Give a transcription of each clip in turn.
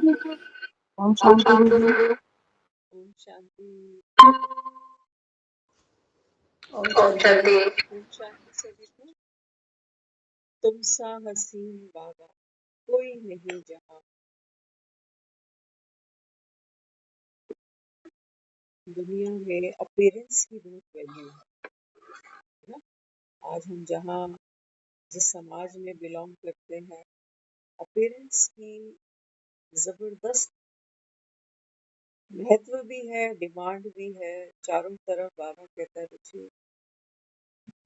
ओम शांति दीदी। ओम शांति। ओम शांति। ओम शांति सभी को। तुम सा हसीन बाबा कोई नहीं जहाँ। दुनिया में अपीयरेंस की बहुत वैल्यू है ना। आज हम जहाँ जिस समाज में बिलोंग करते हैं, अपीयरेंस की जबरदस्त महत्व भी है, डिमांड भी है। चारों तरफ बाबा कहता है बच्चे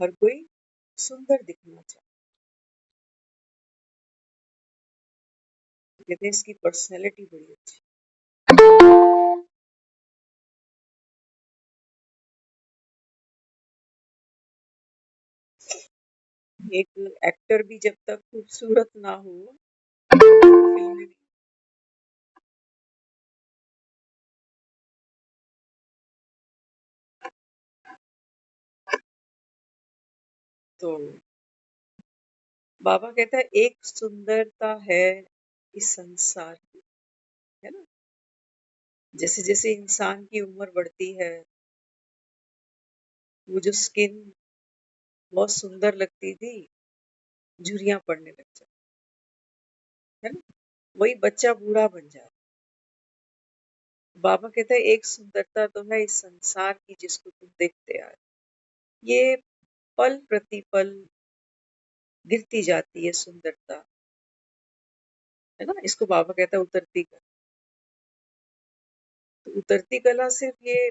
हर कोई सुंदर दिखना चाहिए। कहते हैं इसकी पर्सनैलिटी बड़ी अच्छी। एक एक्टर भी जब तक खूबसूरत ना हो फिल्म में तो बाबा कहता है एक सुंदरता है इस संसार की, है ना। जैसे जैसे इंसान की उम्र बढ़ती है, वो जो स्किन बहुत सुंदर लगती थी, झुर्रियां पड़ने लग जाती है ना। वही बच्चा बूढ़ा बन जाता। बाबा कहता है एक सुंदरता तो है इस संसार की जिसको तुम देखते आ रहे। ये पल प्रतिपल गिरती जाती है सुंदरता, है ना। इसको बाबा कहता है उतरती कला। तो उतरती कला सिर्फ ये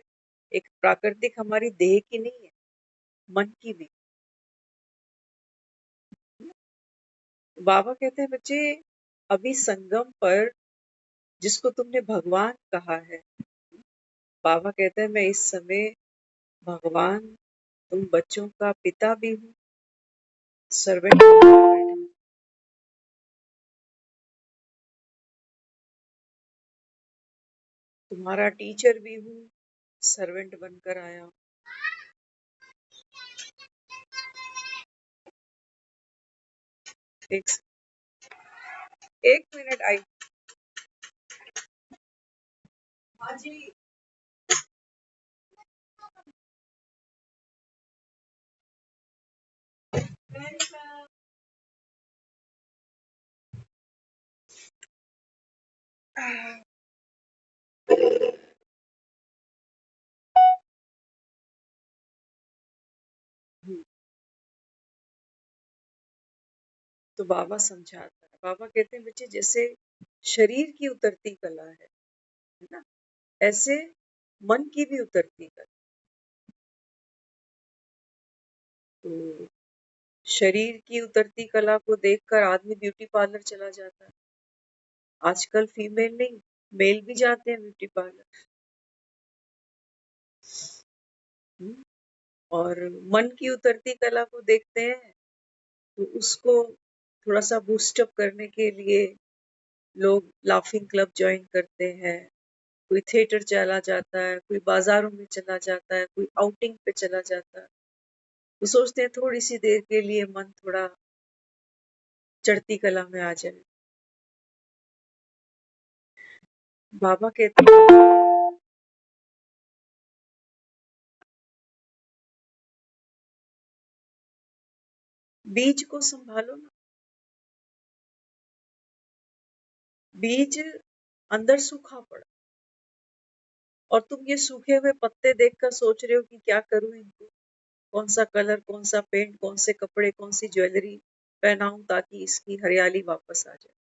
एक प्राकृतिक हमारी देह की नहीं है, मन की भी। बाबा कहते हैं बच्चे अभी संगम पर जिसको तुमने भगवान कहा है, बाबा कहते हैं मैं इस समय भगवान तुम बच्चों का पिता भी हूँ, सर्वेंट तुम्हारा टीचर भी हूँ, सर्वेंट बनकर आया हूँ। एक एक मिनट आई। हाँ जी। तो बाबा समझाता है, बाबा कहते हैं बच्चे जैसे शरीर की उतरती कला है ना, ऐसे मन की भी उतरती कला। तो शरीर की उतरती कला को देखकर आदमी ब्यूटी पार्लर चला जाता है। आजकल फीमेल नहीं, मेल भी जाते हैं ब्यूटी पार्लर। और मन की उतरती कला को देखते हैं तो उसको थोड़ा सा बूस्टअप करने के लिए लोग लाफिंग क्लब ज्वाइन करते हैं, कोई थिएटर चला जाता है, कोई बाजारों में चला जाता है, कोई आउटिंग पे चला जाता है। तो सोचते हैं थोड़ी सी देर के लिए मन थोड़ा चढ़ती कला में आ जाए। बाबा कहते हैं बीज को संभालो ना। बीज अंदर सूखा पड़ा और तुम ये सूखे हुए पत्ते देखकर सोच रहे हो कि क्या करूं इनको, कौन सा कलर, कौन सा पेंट, कौन से कपड़े, कौन सी ज्वेलरी पहनाऊं ताकि इसकी हरियाली वापस आ जाए,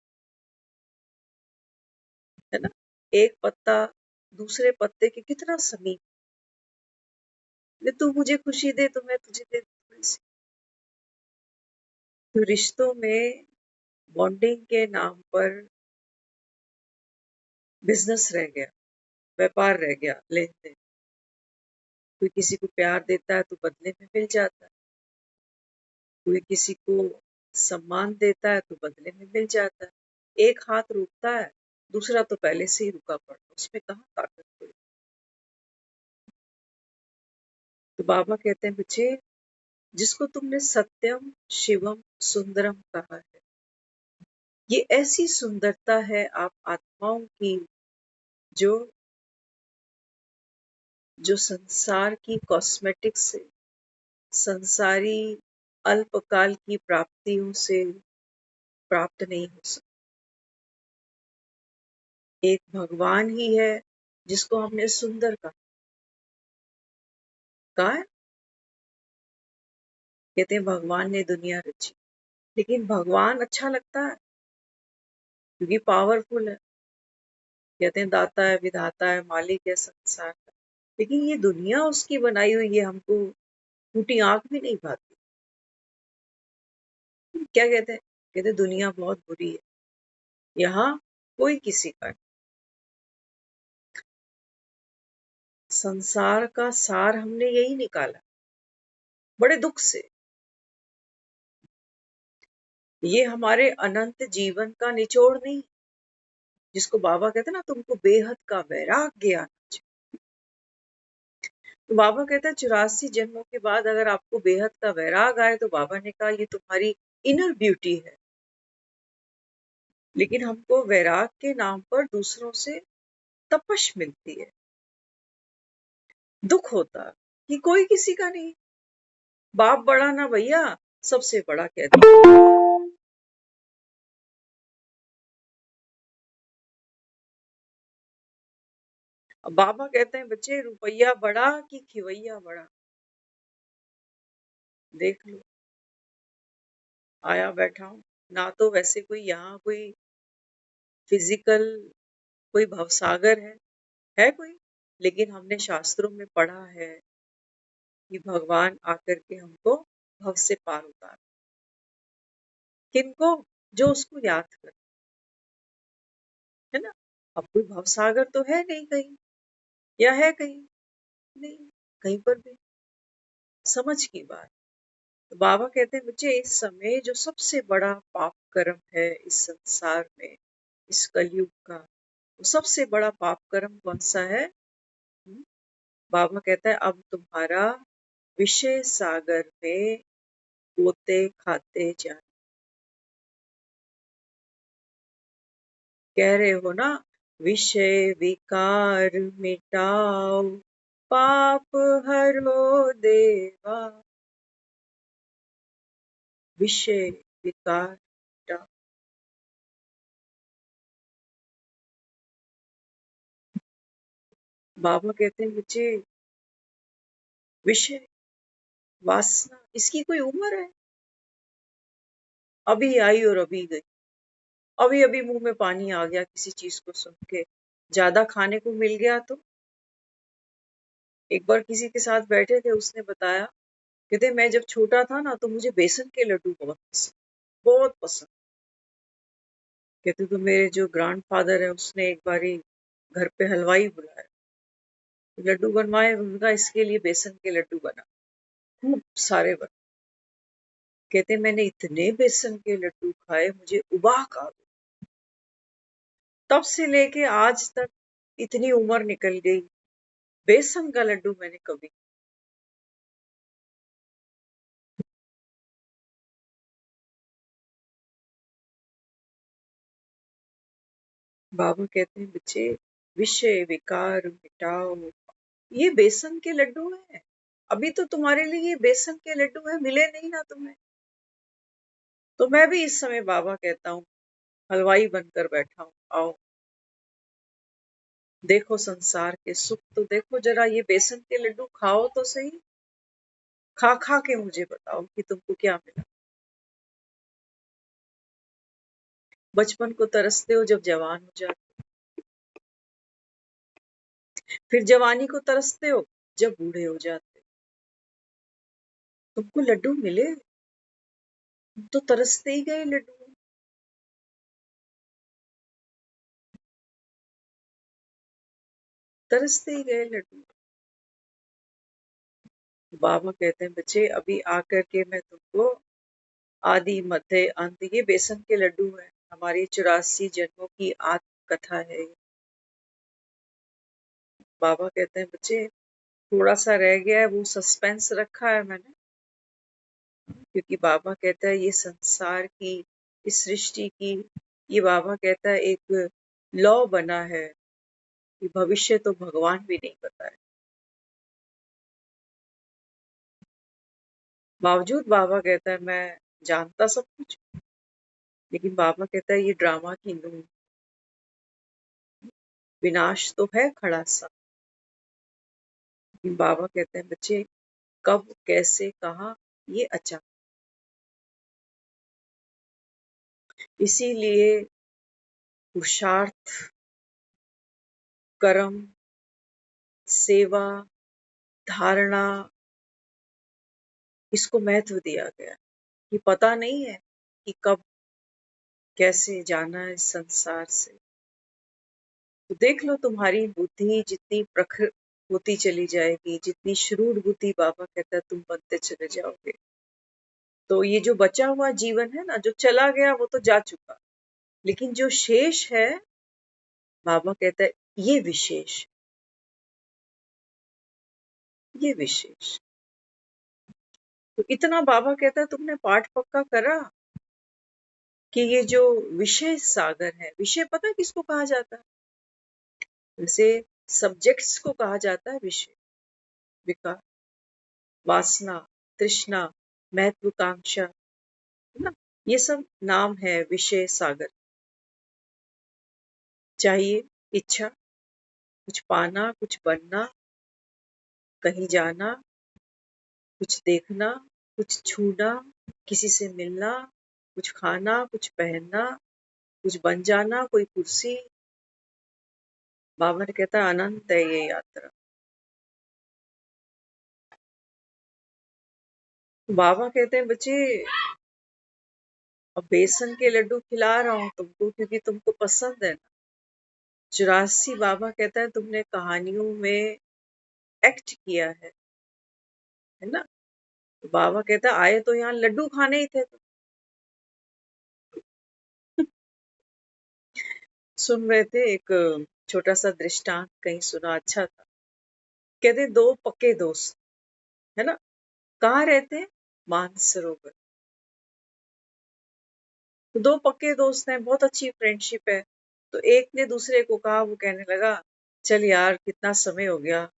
है ना। एक पत्ता दूसरे पत्ते के कितना समीप, तू मुझे खुशी दे तो मैं तुझे दे थोड़ी सी। तो रिश्तों में बॉन्डिंग के नाम पर बिजनेस रह गया, व्यापार रह गया, लेन देन। कोई किसी को प्यार देता है तो बदले में मिल जाता है, कोई किसी को सम्मान देता है तो बदले में मिल जाता है। एक हाथ रुकता है, दूसरा तो पहले से ही रुका पड़ा, उसमें कहाँ ताकत पड़ी। तो बाबा कहते हैं बच्चे जिसको तुमने सत्यम शिवम सुंदरम कहा है, ये ऐसी सुंदरता है आप आत्माओं की जो जो संसार की कॉस्मेटिक्स से, संसारी अल्पकाल की प्राप्तियों से प्राप्त नहीं हो सकती। एक भगवान ही है जिसको हमने सुंदर कहा है। कहते हैं भगवान ने दुनिया रची, लेकिन भगवान अच्छा लगता है क्योंकि पावरफुल है। कहते हैं दाता है, विधाता है, मालिक है संसार का, लेकिन ये दुनिया उसकी बनाई हुई है, हमको फूटी आंख भी नहीं भाती। क्या कहते हैं? कहते हैं दुनिया बहुत बुरी है, यहाँ कोई किसी का नहीं। संसार का सार हमने यही निकाला बड़े दुख से। ये हमारे अनंत जीवन का निचोड़ नहीं, जिसको बाबा कहते हैं ना तुमको बेहद का वैराग्य आना चाहिए। तो बाबा कहता है 84 जन्मों के बाद अगर आपको बेहद का वैराग आए, तो बाबा ने कहा ये तुम्हारी इनर ब्यूटी है। लेकिन हमको वैराग के नाम पर दूसरों से तपश मिलती है, दुख होता है कि कोई किसी का नहीं। बाप बड़ा ना भैया, सबसे बड़ा कहते हैं। अब बाबा कहते हैं बच्चे रुपया बड़ा कि खिवैया बड़ा, देख लो। आया बैठा हूं ना, तो वैसे कोई यहाँ कोई फिजिकल कोई भवसागर है कोई, लेकिन हमने शास्त्रों में पढ़ा है कि भगवान आकर के हमको भव से पार उतार। किनको? जो उसको याद कर, है ना। अब कोई भवसागर तो है नहीं कहीं, या है कहीं? नहीं, कहीं पर भी। समझ की बात। तो बाबा कहते हैं बच्चे इस समय जो सबसे बड़ा पाप कर्म है इस संसार में, इस कलयुग का, वो सबसे बड़ा पाप कर्म कौन सा है? बाबा कहता है अब तुम्हारा विषय सागर में गोते खाते जाना। कह रहे हो ना, विषय विकार मिटाओ, पाप हरो देवा। विषय विकार मिटाओ। बाबा कहते हैं बच्चे विषय वासना इसकी कोई उम्र है? अभी आई और अभी गई। अभी अभी मुंह में पानी आ गया किसी चीज को सुन के। ज्यादा खाने को मिल गया तो। एक बार किसी के साथ बैठे थे, उसने बताया, कहते मैं जब छोटा था ना तो मुझे बेसन के लड्डू बहुत पसंद, बहुत पसंद। कहते तो मेरे जो ग्रैंडफादर है उसने एक बारी घर पे हलवाई बुलाया, लड्डू बनवाए, उनका इसके लिए बेसन के लड्डू बना, खूब सारे बने। कहते मैंने इतने बेसन के लड्डू खाए मुझे उबाक आ गई। तब से लेके आज तक इतनी उम्र निकल गई, बेसन का लड्डू मैंने कभी। बाबा कहते हैं बच्चे विषय विकार मिटाओ, ये बेसन के लड्डू है। अभी तो तुम्हारे लिए ये बेसन के लड्डू है, मिले नहीं ना तुम्हें। तो मैं भी इस समय बाबा कहता हूँ हलवाई बनकर बैठा हूँ, आओ देखो संसार के सुख तो देखो जरा, ये बेसन के लड्डू खाओ तो सही। खा खा के मुझे बताओ कि तुमको क्या मिला। बचपन को तरसते हो जब जवान हो जाते, फिर जवानी को तरसते हो जब बूढ़े हो जाते। तुमको लड्डू मिले, तुम तो तरसते ही गए लड्डू, तरसते ही गए लड्डू। बाबा कहते हैं बच्चे अभी आकर के मैं तुमको आदि मध्य अंत, ये बेसन के लड्डू है, हमारी 84 जन्मों की आत्म कथा है। बाबा कहते हैं बच्चे थोड़ा सा रह गया है, वो सस्पेंस रखा है मैंने, क्योंकि बाबा कहता है ये संसार की, इस सृष्टि की ये बाबा कहता है एक लॉ बना है कि भविष्य तो भगवान भी नहीं बताए। बावजूद बाबा कहता है मैं जानता सब कुछ, लेकिन बाबा कहता है ये ड्रामा की नूं, विनाश तो है खड़ा सा। लेकिन बाबा कहते हैं बच्चे कब कैसे कहा ये अचानक, इसीलिए पुरुषार्थ, कर्म, सेवा, धारणा, इसको महत्व दिया गया कि पता नहीं है कि कब कैसे जाना है इस संसार से। तो देख लो तुम्हारी बुद्धि जितनी प्रखर होती चली जाएगी, जितनी श्रूड बुद्धि बाबा कहता है तुम बनते चले जाओगे। तो ये जो बचा हुआ जीवन है ना, जो चला गया वो तो जा चुका, लेकिन जो शेष है बाबा कहता है ये विशेष, ये विशेष। तो इतना बाबा कहता है तुमने पाठ पक्का करा कि ये जो विषय सागर है, विषय पता है किसको कहा जाता है? वैसे सब्जेक्ट्स को कहा जाता है विषय, विकार, वासना, तृष्णा, महत्वाकांक्षा, है ना, ये सब नाम है विषय सागर। चाहिए, इच्छा, कुछ पाना, कुछ बनना, कहीं जाना, कुछ देखना, कुछ छूना, किसी से मिलना, कुछ खाना, कुछ पहनना, कुछ बन जाना, कोई कुर्सी। बाबा ने कहता है अनंत है ये यात्रा। बाबा कहते हैं बच्चे अब बेसन के लड्डू खिला रहा हूँ तुमको क्योंकि तुमको पसंद है ना। 84 बाबा कहता है तुमने कहानियों में एक्ट किया है ना। तो बाबा कहता है आए तो यहाँ लड्डू खाने ही थे तुम। सुन रहे थे एक छोटा सा दृष्टांत कहीं सुना, अच्छा था। कहते दो पक्के दोस्त है ना, कहाँ रहते हैं? मानसरोवर। तो दो पक्के दोस्त हैं, बहुत अच्छी फ्रेंडशिप है। तो एक ने दूसरे को कहा, वो कहने लगा चल यार कितना समय हो गया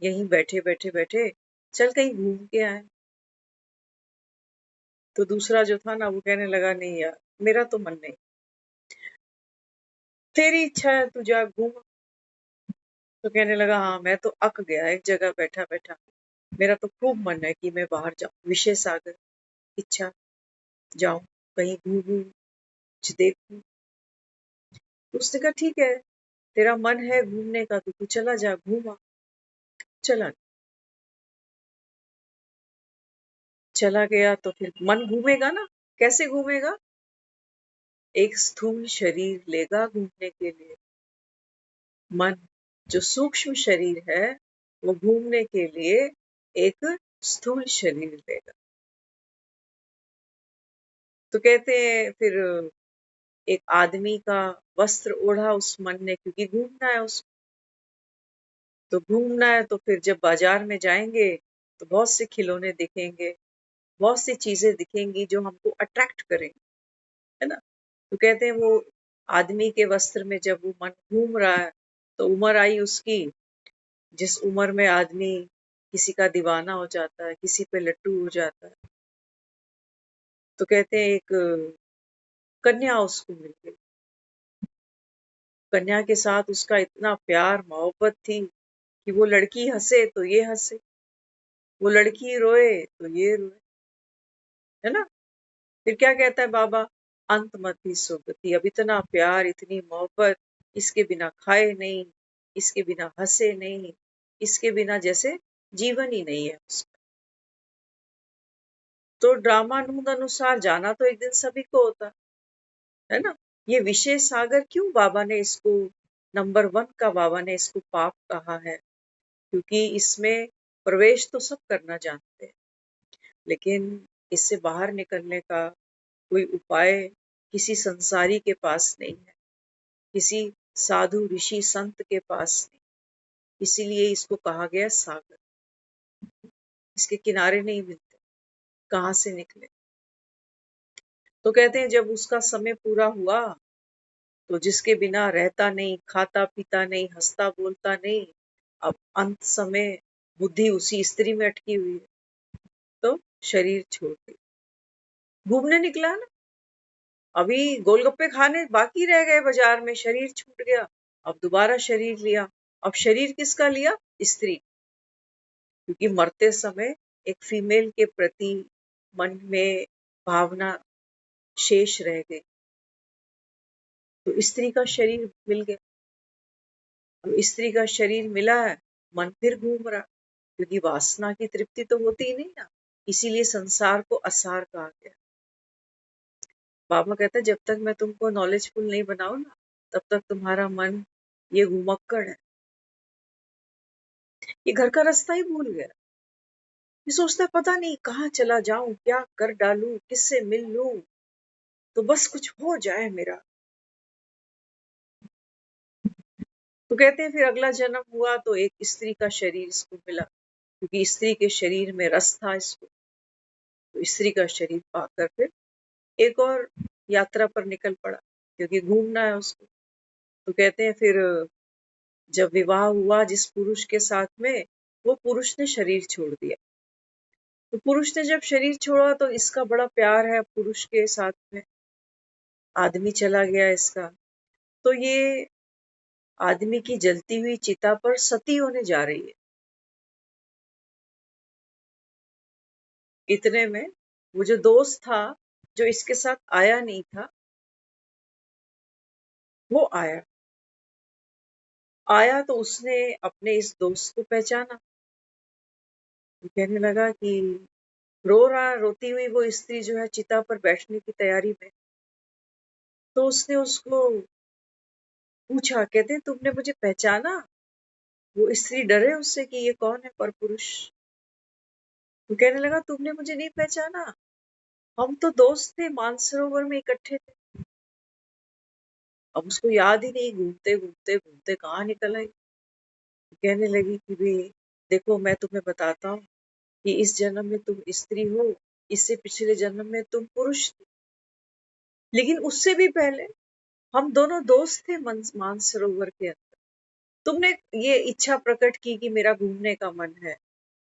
यहीं बैठे बैठे बैठे, चल कहीं घूम के आए। तो दूसरा जो था ना वो कहने लगा नहीं यार मेरा तो मन नहीं। तेरी इच्छा है तू जा घूम। तो कहने लगा हाँ मैं तो अक गया एक जगह बैठा बैठा, मेरा तो खूब मन है कि मैं बाहर जाऊं, विषय सागर, इच्छा, जाऊं कहीं घूमूं, कुछ देखूं। तो उसने कहा ठीक है तेरा मन है घूमने का तो तू चला जा घूमा। चला चला गया तो फिर मन घूमेगा ना, कैसे घूमेगा? एक स्थूल शरीर लेगा घूमने के लिए। मन जो सूक्ष्म शरीर है वो घूमने के लिए एक स्थूल शरीर लेगा। तो कहते हैं फिर एक आदमी का वस्त्र ओढ़ा उस मन ने क्योंकि घूमना है उसको। तो घूमना है तो फिर जब बाजार में जाएंगे तो बहुत से खिलौने दिखेंगे, बहुत सी चीजें दिखेंगी जो हमको अट्रैक्ट करेंगी, है ना। तो कहते हैं वो आदमी के वस्त्र में जब वो मन घूम रहा है तो उम्र आई उसकी, जिस उम्र में आदमी किसी का दीवाना हो जाता है, किसी पे लट्टू हो जाता है। तो कहते हैं एक कन्या उसको मिल गई। कन्या के साथ उसका इतना प्यार मोहब्बत थी कि वो लड़की हंसे तो ये हंसे, वो लड़की रोए तो ये रोए, है ना। फिर क्या कहता है बाबा, अंत मत ही सुगति। अब इतना प्यार इतनी मोहब्बत, इसके बिना खाए नहीं, इसके बिना हंसे नहीं, इसके बिना जैसे जीवन ही नहीं है उसका। तो ड्रामानूद अनुसार जाना तो एक दिन सभी को होता है ना। ये विशेष सागर क्यों बाबा ने इसको नंबर 1 का बाबा ने इसको पाप कहा है, क्योंकि इसमें प्रवेश तो सब करना जानते हैं, लेकिन इससे बाहर निकलने का कोई उपाय किसी संसारी के पास नहीं है, किसी साधु ऋषि संत के पास नहीं। इसीलिए इसको कहा गया सागर। इसके किनारे नहीं मिलते, कहाँ से निकले। तो कहते हैं जब उसका समय पूरा हुआ तो जिसके बिना रहता नहीं, खाता पीता नहीं, हंसता बोलता नहीं, अब अंत समय बुद्धि उसी स्त्री में अटकी हुई है, तो शरीर छोड़ दे। घूमने निकला ना, अभी गोलगप्पे खाने बाकी रह गए बाजार में, शरीर छूट गया, अब दोबारा शरीर लिया। अब शरीर किसका लिया? स्त्री। क्योंकि मरते समय एक फीमेल के प्रति मन में भावना शेष रह गई, तो स्त्री का शरीर मिल गया। अब स्त्री का शरीर मिला है, मन फिर घूम रहा, क्योंकि वासना की तृप्ति तो होती ही नहीं ना, इसीलिए संसार को असार कहा गया। बाबा कहता है जब तक मैं तुमको नॉलेजफुल नहीं बनाऊं ना, तब तक तुम्हारा मन ये घुमक्कड़ है, ये घर का रास्ता ही भूल गया। ये सोचता है पता नहीं कहाँ चला जाऊं, क्या कर डालूं, किससे मिल लूं, तो बस कुछ हो जाए मेरा। तो कहते हैं फिर अगला जन्म हुआ तो एक स्त्री का शरीर इसको मिला, क्योंकि स्त्री के शरीर में रस था इसको, तो स्त्री का शरीर पाकर फिर एक और यात्रा पर निकल पड़ा, क्योंकि घूमना है उसको। तो कहते हैं फिर जब विवाह हुआ जिस पुरुष के साथ में, वो पुरुष ने शरीर छोड़ दिया। तो पुरुष ने जब शरीर छोड़ा तो इसका बड़ा प्यार है पुरुष के साथ में, आदमी चला गया इसका, तो ये आदमी की जलती हुई चिता पर सती होने जा रही है। इतने में वो जो दोस्त था जो इसके साथ आया नहीं था, वो आया। आया तो उसने अपने इस दोस्त को पहचाना, तो कहने लगा कि रो रहा, रोती हुई वो स्त्री जो है चिता पर बैठने की तैयारी में। तो उसने उसको पूछा, कहते तुमने मुझे पहचाना? वो स्त्री डरे उससे कि ये कौन है परपुरुष। वो कहने लगा तुमने मुझे नहीं पहचाना, हम तो दोस्त थे, मानसरोवर में इकट्ठे थे। अब उसको याद ही नहीं, घूमते घूमते घूमते कहाँ निकल आई। कहने लगी कि भी देखो मैं तुम्हें बताता हूँ कि इस जन्म में तुम स्त्री हो, इससे पिछले जन्म में तुम पुरुष थे, लेकिन उससे भी पहले हम दोनों दोस्त थे मानसरोवर के अंदर। तुमने ये इच्छा प्रकट की कि मेरा घूमने का मन है,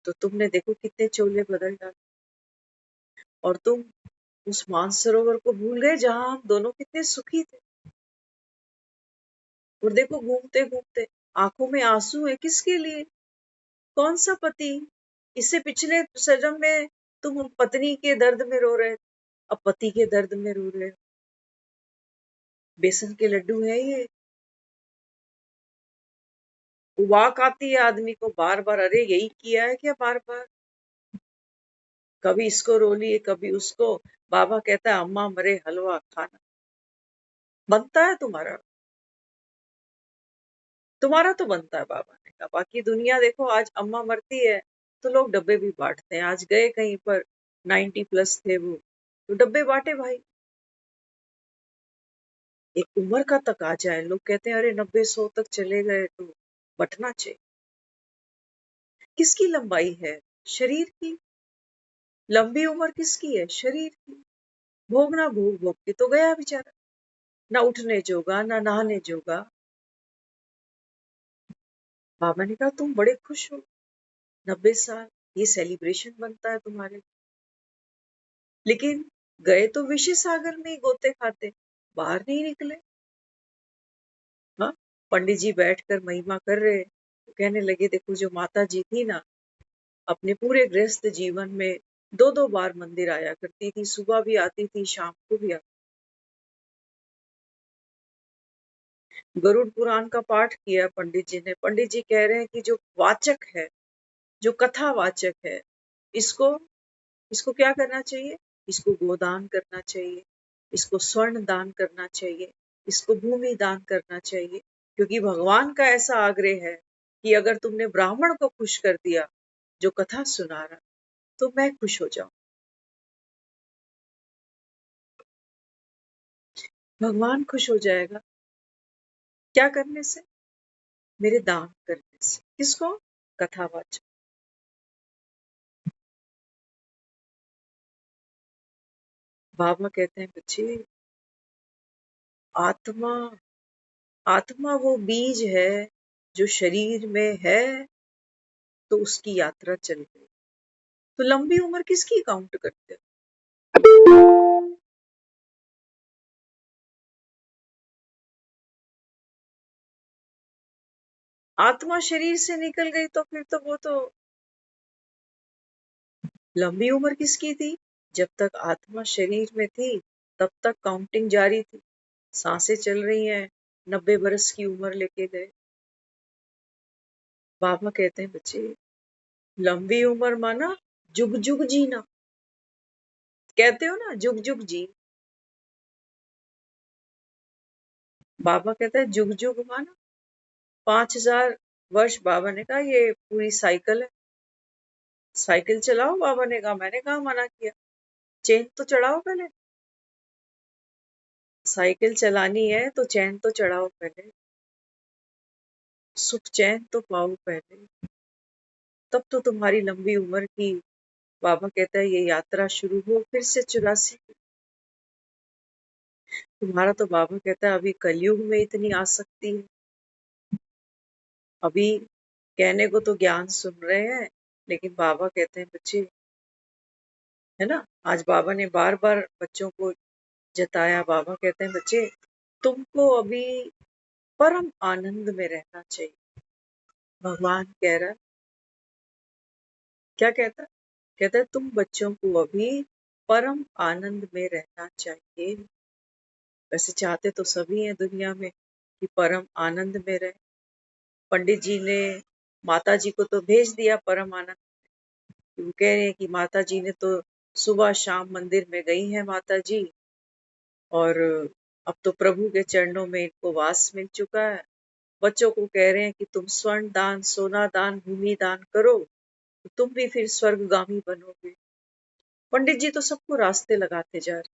तो तुमने देखो कितने चोले बदल डाले, और तुम उस मानसरोवर को भूल गए जहां हम दोनों कितने सुखी थे। और देखो घूमते घूमते आंखों में आंसू है, किसके लिए? कौन सा पति? इससे पिछले जन्म में तुम पत्नी के दर्द में रो रहे, अब पति के दर्द में रो रहे। बेसन के लड्डू है ये। वाक आती है आदमी को बार बार, अरे यही किया है क्या बार बार, कभी इसको रो लिए कभी उसको। बाबा कहता है अम्मा मरे हलवा खाना बनता है तुम्हारा, तुम्हारा तो बनता है। बाबा ने कहा बाकी दुनिया देखो, आज अम्मा मरती है तो लोग डब्बे भी बांटते हैं। आज गए कहीं पर, 90+ थे वो, तो डब्बे बांटे भाई। एक उम्र का तकाजा है, लोग कहते हैं अरे 90-100 तक चले गए तो बटना चाहिए। किसकी लंबाई है? शरीर की। लंबी उम्र किसकी है? शरीर की। भोगना भोग भोग के तो गया बेचारा, ना उठने जोगा ना नहाने जोगा। बाबा ने कहा तुम बड़े खुश हो, 90 साल, ये सेलिब्रेशन बनता है तुम्हारे, लेकिन गए तो विषय सागर में ही गोते खाते, बाहर नहीं निकले। हाँ, पंडित जी बैठकर महिमा कर रहे, तो कहने लगे देखो जो माता जी थी ना, अपने पूरे गृहस्थ जीवन में 2-2 बार मंदिर आया करती थी, सुबह भी आती थी शाम को भी आती। गरुड़ पुराण का पाठ किया पंडित जी ने। पंडित जी कह रहे हैं कि जो वाचक है, जो कथा वाचक है, इसको इसको क्या करना चाहिए? इसको गोदान करना चाहिए, इसको स्वर्ण दान करना चाहिए, इसको भूमि दान करना चाहिए, क्योंकि भगवान का ऐसा आग्रह है कि अगर तुमने ब्राह्मण को खुश कर दिया जो कथा सुना रहा, तो मैं खुश हो जाऊं। भगवान खुश हो जाएगा क्या करने से? मेरे दान करने से। किसको? कथावाचक। बाबा कहते हैं बच्चे, आत्मा आत्मा वो बीज है जो शरीर में है, तो उसकी यात्रा चल गई। तो लंबी उम्र किसकी काउंट करते हो? आत्मा शरीर से निकल गई तो फिर तो वो तो लंबी उम्र किसकी थी? जब तक आत्मा शरीर में थी तब तक काउंटिंग जारी थी। सांसें चल रही हैं, 90 बरस की उम्र लेके गए। बाबा कहते हैं बच्चे, लंबी उम्र माना जुग जुग जीना। कहते हो ना जुग जुग जी। बाबा कहता है जुग जुग माना 5000 वर्ष। बाबा ने कहा ये पूरी साइकिल है। साइकिल चलाओ, बाबा ने कहा। मैंने कहा मना किया, चेन तो चढ़ाओ पहले। साइकिल चलानी है तो चैन तो चढ़ाओ पहले, सुख चैन तो पाओ पहले, तब तो तुम्हारी लंबी उम्र की, बाबा कहता है, ये यात्रा शुरू हो फिर से 84। तुम्हारा तो बाबा कहता है अभी कलयुग में इतनी आसक्ति है। अभी कहने को तो ज्ञान सुन रहे हैं, लेकिन बाबा कहते हैं बच्चे, है ना, आज बाबा ने बार बार बच्चों को जताया। बाबा कहते हैं बच्चे, तुमको अभी परम आनंद में रहना चाहिए। भगवान कह रहा है, क्या कहता है? कहता है तुम बच्चों को अभी परम आनंद में रहना चाहिए। वैसे चाहते तो सभी हैं दुनिया में कि परम आनंद में रहे। पंडित जी ने माता जी को तो भेज दिया परम आनंद। वो कह रहे हैं कि माता जी ने तो सुबह शाम मंदिर में गई हैं माता जी, और अब तो प्रभु के चरणों में इनको वास मिल चुका है। बच्चों को कह रहे हैं कि तुम स्वर्ण दान, सोना दान, भूमि दान करो तो तुम भी फिर स्वर्गगामी बनोगे। पंडित जी तो सबको रास्ते लगाते जा रहे।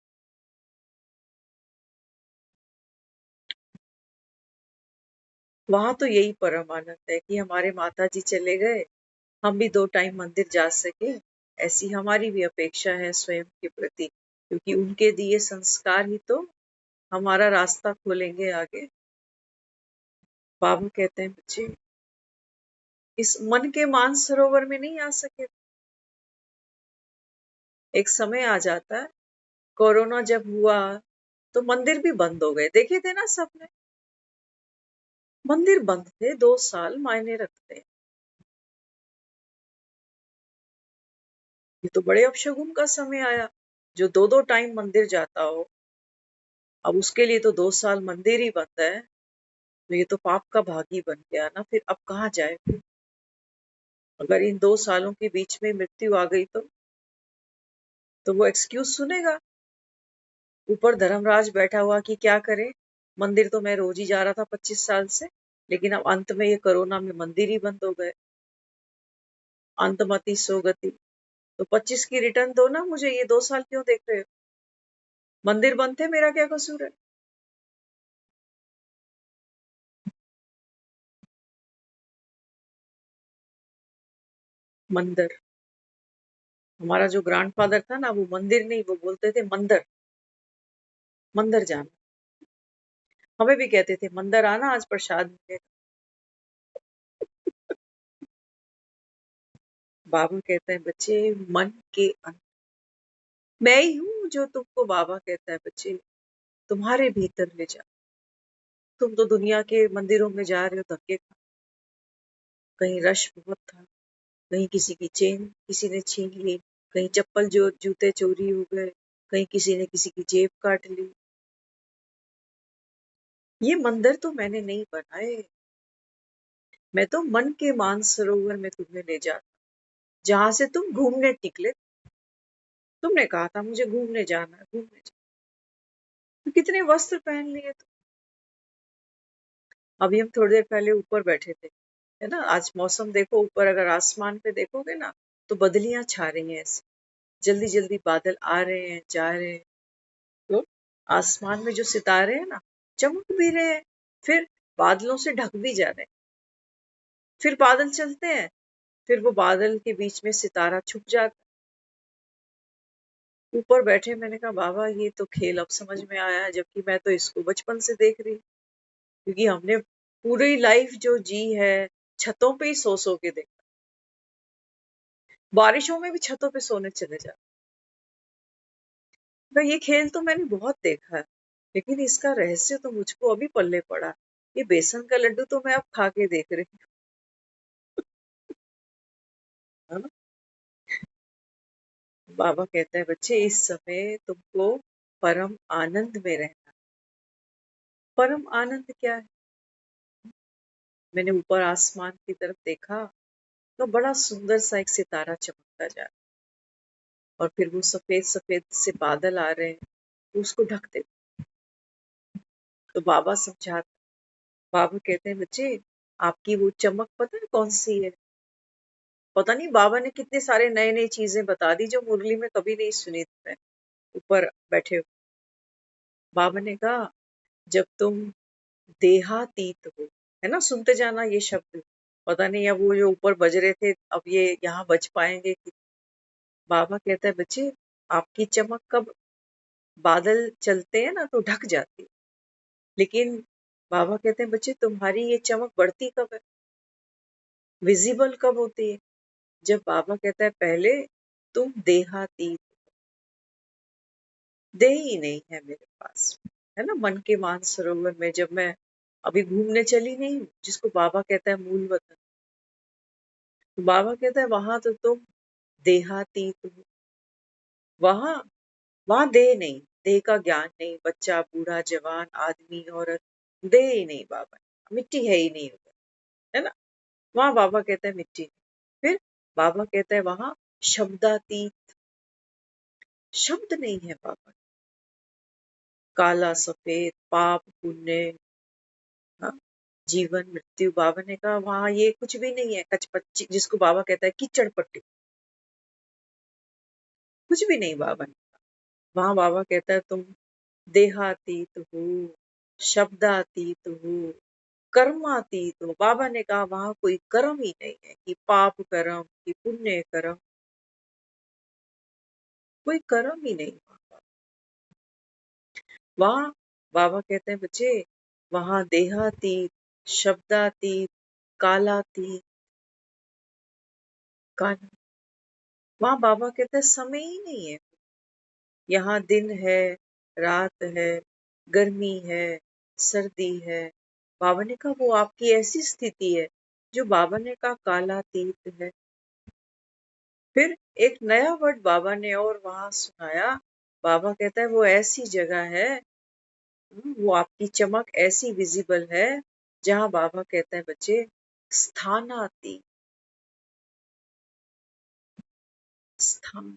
वहां तो यही परम आनंद है कि हमारे माता जी चले गए, हम भी 2 टाइम मंदिर जा सके। ऐसी हमारी भी अपेक्षा है स्वयं के प्रति, क्योंकि उनके दिए संस्कार ही तो हमारा रास्ता खोलेंगे आगे। बाबा कहते हैं बच्चे, इस मन के मानसरोवर में नहीं आ सके। एक समय आ जाता है, कोरोना जब हुआ तो मंदिर भी बंद हो गए, देखे थे ना सबने। मंदिर बंद थे, 2 साल मायने रखते हैं। ये तो बड़े अपशगुन का समय आया। जो 2-2 टाइम मंदिर जाता हो, अब उसके लिए तो 2 साल मंदिर ही बंद है, तो ये तो पाप का भागी बन गया ना। फिर अब कहाँ जाए? अगर इन 2 सालों के बीच में मृत्यु आ गई तो वो एक्सक्यूज सुनेगा। ऊपर धर्मराज बैठा हुआ कि क्या करे, मंदिर तो मैं रोज ही जा रहा था 25 साल से, लेकिन अब अंत में ये कोरोना में मंदिर ही बंद हो गए। अंतमति सोगति। तो 25 की रिटर्न दो ना मुझे, ये 2 साल क्यों देख रहे हो? मंदिर बंद थे, मेरा क्या कसूर है? मंदिर, हमारा जो ग्रैंडफादर था ना, वो मंदिर नहीं, वो बोलते थे मंदिर। मंदिर जाना। हमें भी कहते थे मंदिर आना, आज प्रसाद मिलेगा। बाबा कहते हैं बच्चे, मन के अंदर मैं ही हूँ जो तुमको, बाबा कहता है बच्चे, तुम्हारे भीतर ले जा। तुम तो दुनिया के मंदिरों में जा रहे हो धक्के खा। कहीं रश बहुत था, कहीं किसी की चेन किसी ने छीन ली, कहीं चप्पल जो जूते चोरी हो गए, कहीं किसी ने किसी की जेब काट ली। ये मंदिर तो मैंने नहीं बनाए, मैं तो मन के मानसरोवर में तुम्हें ले जाता, जहां से तुम घूमने निकले। तुमने कहा था मुझे घूमने जाना है, घूमने जाना। तो कितने वस्त्र पहन लिए तुम? अभी हम थोड़ी देर पहले ऊपर बैठे थे, है ना। आज मौसम देखो, ऊपर अगर आसमान पे देखोगे ना, तो बदलियां छा रही हैं ऐसे, जल्दी जल्दी बादल आ रहे हैं जा रहे हैं। तो आसमान में जो सितारे हैं ना, चमक भी रहे हैं, फिर बादलों से ढक भी जा रहे हैं। फिर बादल चलते हैं, फिर वो बादल के बीच में सितारा छुप जाता है। ऊपर बैठे मैंने कहा बाबा ये तो खेल अब समझ में आया है, जबकि मैं तो इसको बचपन से देख रही हूँ। क्योंकि हमने पूरी लाइफ जो जी है छतों पे ही सो के देखा, बारिशों में भी छतों पे सोने चले जाते। तो ये खेल तो मैंने बहुत देखा है, लेकिन इसका रहस्य तो मुझको अभी पल्ले पड़ा। ये बेसन का लड्डू तो मैं अब खा के देख रही हूँ, है ना। बाबा कहते हैं बच्चे इस समय तुमको परम आनंद में रहना। परम आनंद क्या है? मैंने ऊपर आसमान की तरफ देखा तो बड़ा सुंदर सा एक सितारा चमकता जा रहा, और फिर वो सफेद सफेद से बादल आ रहे हैं, वो उसको ढक दे। तो बाबा समझाते, बाबा कहते हैं बच्चे आपकी वो चमक पता है कौन सी है? पता नहीं बाबा ने कितने सारे नए नई चीजें बता दी जो मुरली में कभी नहीं सुनी थी मैं ऊपर बैठे हुए। बाबा ने कहा जब तुम देहातीत हो, है ना, सुनते जाना ये शब्द, पता नहीं अब वो जो ऊपर बज रहे थे अब ये यहाँ बज पाएंगे कि। बाबा कहता है बच्चे आपकी चमक कब बादल चलते हैं ना तो ढक जाती है, लेकिन बाबा कहते हैं बच्चे तुम्हारी ये चमक बढ़ती कब है, विजिबल कब होती है? जब बाबा कहता है पहले तुम देहातीत, देह ही नहीं है मेरे पास, है ना, मन के मानसरोवर में जब मैं अभी घूमने चली नहीं हूँ, जिसको बाबा कहता है मूल वतन, तो बाबा कहता है वहां तो तुम देहातीत हो। वहां वहां देह नहीं, देह का ज्ञान नहीं, बच्चा बूढ़ा जवान आदमी औरत, देह ही नहीं बाबा, मिट्टी है ही नहीं उधर, है ना। वहां बाबा कहता है मिट्टी नहीं। फिर बाबा कहता है वहां शब्दातीत, शब्द नहीं है बाबा, काला सफेद पाप पुण्य, हाँ, जीवन मृत्यु, बाबा ने कहा वहां ये कुछ भी नहीं है, कचपच्ची जिसको बाबा कहता है कीचड़ पट्टी, कुछ भी नहीं बाबा ने। वहां बाबा कहता है तुम देहातीत हो, शब्दातीत हो, कर्मातीत हो। बाबा ने कहा वहां कोई कर्म ही नहीं है कि पाप कर्म कि पुण्य कर्म, कोई कर्म ही नहीं वहां। वहां बाबा कहते हैं बच्चे वहां देहातीत, शब्दातीत, कालातीत, काल, वहां बाबा कहते हैं समय ही नहीं है। यहाँ दिन है, रात है, गर्मी है, सर्दी है। बाबा ने कहा वो आपकी ऐसी स्थिति है जो बाबा ने कहा कालातीत है। फिर एक नया वर्ड बाबा ने और वहां सुनाया। बाबा कहता है वो ऐसी जगह है, वो आपकी चमक ऐसी विजिबल है जहां बाबा कहते हैं बच्चे स्थानातीत, स्थान,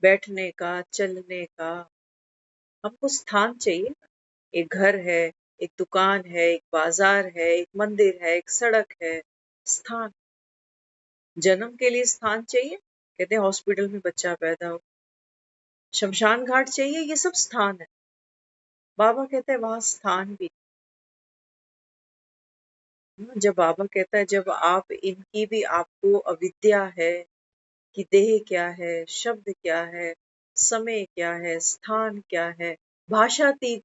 बैठने का चलने का, हमको स्थान चाहिए। एक घर है, एक दुकान है, एक बाजार है, एक मंदिर है, एक सड़क है, स्थान। जन्म के लिए स्थान चाहिए, कहते हैं हॉस्पिटल में बच्चा पैदा हो, शमशान घाट चाहिए, ये सब स्थान है। बाबा कहते हैं वहां स्थान भी, जब बाबा कहता है जब आप इनकी भी आपको अविद्या है कि देह क्या है, शब्द क्या है, समय क्या है, स्थान क्या है, भाषातीत,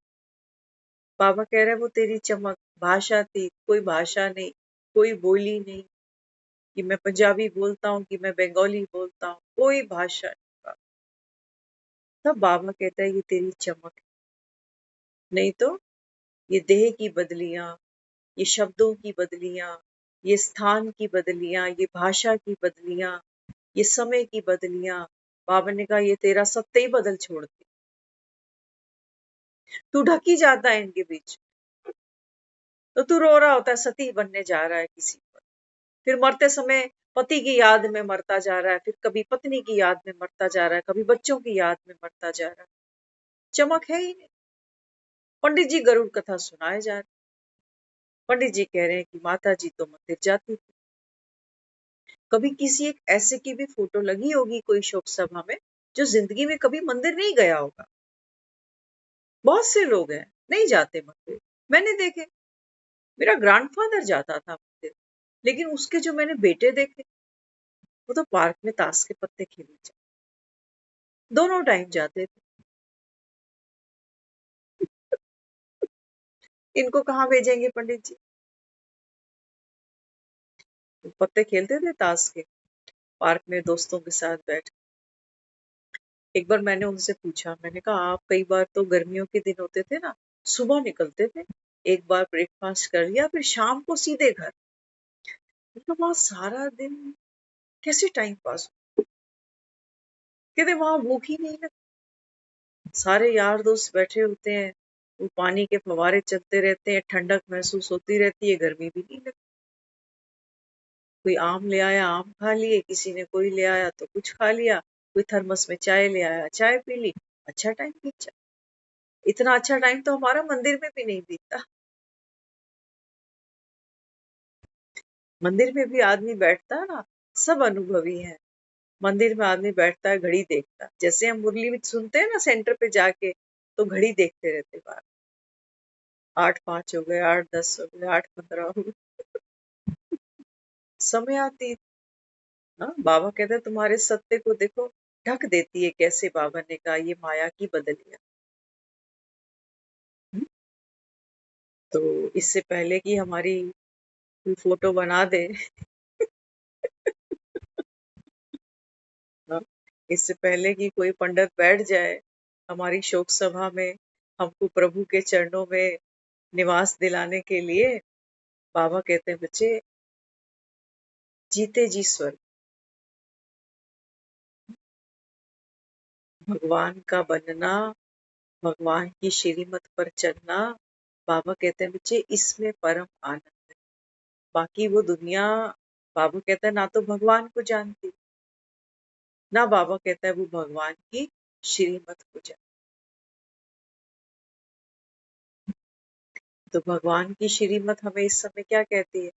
बाबा कह रहे हैं वो तेरी चमक भाषातीत, कोई भाषा नहीं, कोई बोली नहीं कि मैं पंजाबी बोलता हूँ कि मैं बंगाली बोलता हूँ, कोई भाषा नहीं। तब बाबा कहता है ये तेरी चमक है। नहीं तो ये देह की बदलियां, ये शब्दों की बदलियां, ये स्थान की बदलियां, ये भाषा की बदलियां, ये समय की बदलियां, बाबा ने कहा ये तेरा सत्य ही बदल छोड़ती, तू ढक ही जाता है इनके बीच। तो तू रो रहा होता है सती बनने जा रहा है किसी पर, फिर मरते समय पति की याद में मरता जा रहा है, फिर कभी पत्नी की याद में मरता जा रहा है, कभी बच्चों की याद में मरता जा रहा है, चमक है ही नहीं। पंडित जी गरुड़ कथा सुनाए जा रहे, पंडित जी कह रहे हैं कि माता जी तो मंदिर जाती थी, कभी किसी एक ऐसे की भी फोटो लगी होगी कोई शोक सभा में जो जिंदगी में कभी मंदिर नहीं गया होगा। बहुत से लोग हैं नहीं जाते मंदिर, मैंने देखे, मेरा ग्रैंडफादर जाता था मंदिर, लेकिन उसके जो मैंने बेटे देखे वो तो पार्क में ताश के पत्ते खेलने जाते, दोनों टाइम जाते थे। इनको कहाँ भेजेंगे पंडित जी? पत्ते खेलते थे ताश के पार्क में दोस्तों के साथ बैठ। एक बार मैंने उनसे पूछा, मैंने कहा आप कई बार तो गर्मियों के दिन होते थे ना, सुबह निकलते थे, एक बार ब्रेकफास्ट कर लिया फिर शाम को सीधे घर। मैंने कहा वहां सारा दिन कैसे टाइम पास? कहते वहां भूख ही नहीं लगती, सारे यार दोस्त बैठे होते हैं, वो पानी के फवारे चलते रहते हैं, ठंडक महसूस होती रहती है, गर्मी भी नहीं लगती। कोई आम ले आया, आम खा लिए, किसी ने कोई ले आया तो कुछ खा लिया, कोई थर्मस में चाय ले आया, चाय पी ली, अच्छा टाइम बीत जाता। इतना अच्छा टाइम तो हमारा मंदिर में भी नहीं बीतता। मंदिर में भी आदमी बैठता है ना, सब अनुभवी है। मंदिर में आदमी बैठता है, घड़ी देखता है, जैसे हम मुरली में सुनते हैं ना सेंटर पे जाके, तो घड़ी देखते रहते बाहर, 8:05 हो गए, 8:10 हो गए, 8:15 हो गए, समय आती। हाँ, बाबा कहते हैं तुम्हारे सत्य को देखो, ढक देती है कैसे, बाबा ने कहा ये माया की बदलियां। हम्म, तो इससे पहले कि हमारी कोई फोटो बना दे हाँ, इससे पहले कि कोई पंडित बैठ जाए हमारी शोक सभा में, हमको प्रभु के चरणों में निवास दिलाने के लिए, बाबा कहते हैं बच्चे जीते जी स्वर्ग, भगवान का बनना, भगवान की श्रीमत पर चलना। बाबा कहते हैं बच्चे इसमें परम आनंद है। बाकी वो दुनिया, बाबा कहता है ना तो भगवान को जानती, ना बाबा कहता है वो भगवान की श्रीमत को जानती। तो भगवान की श्रीमत हमें इस समय क्या कहती है?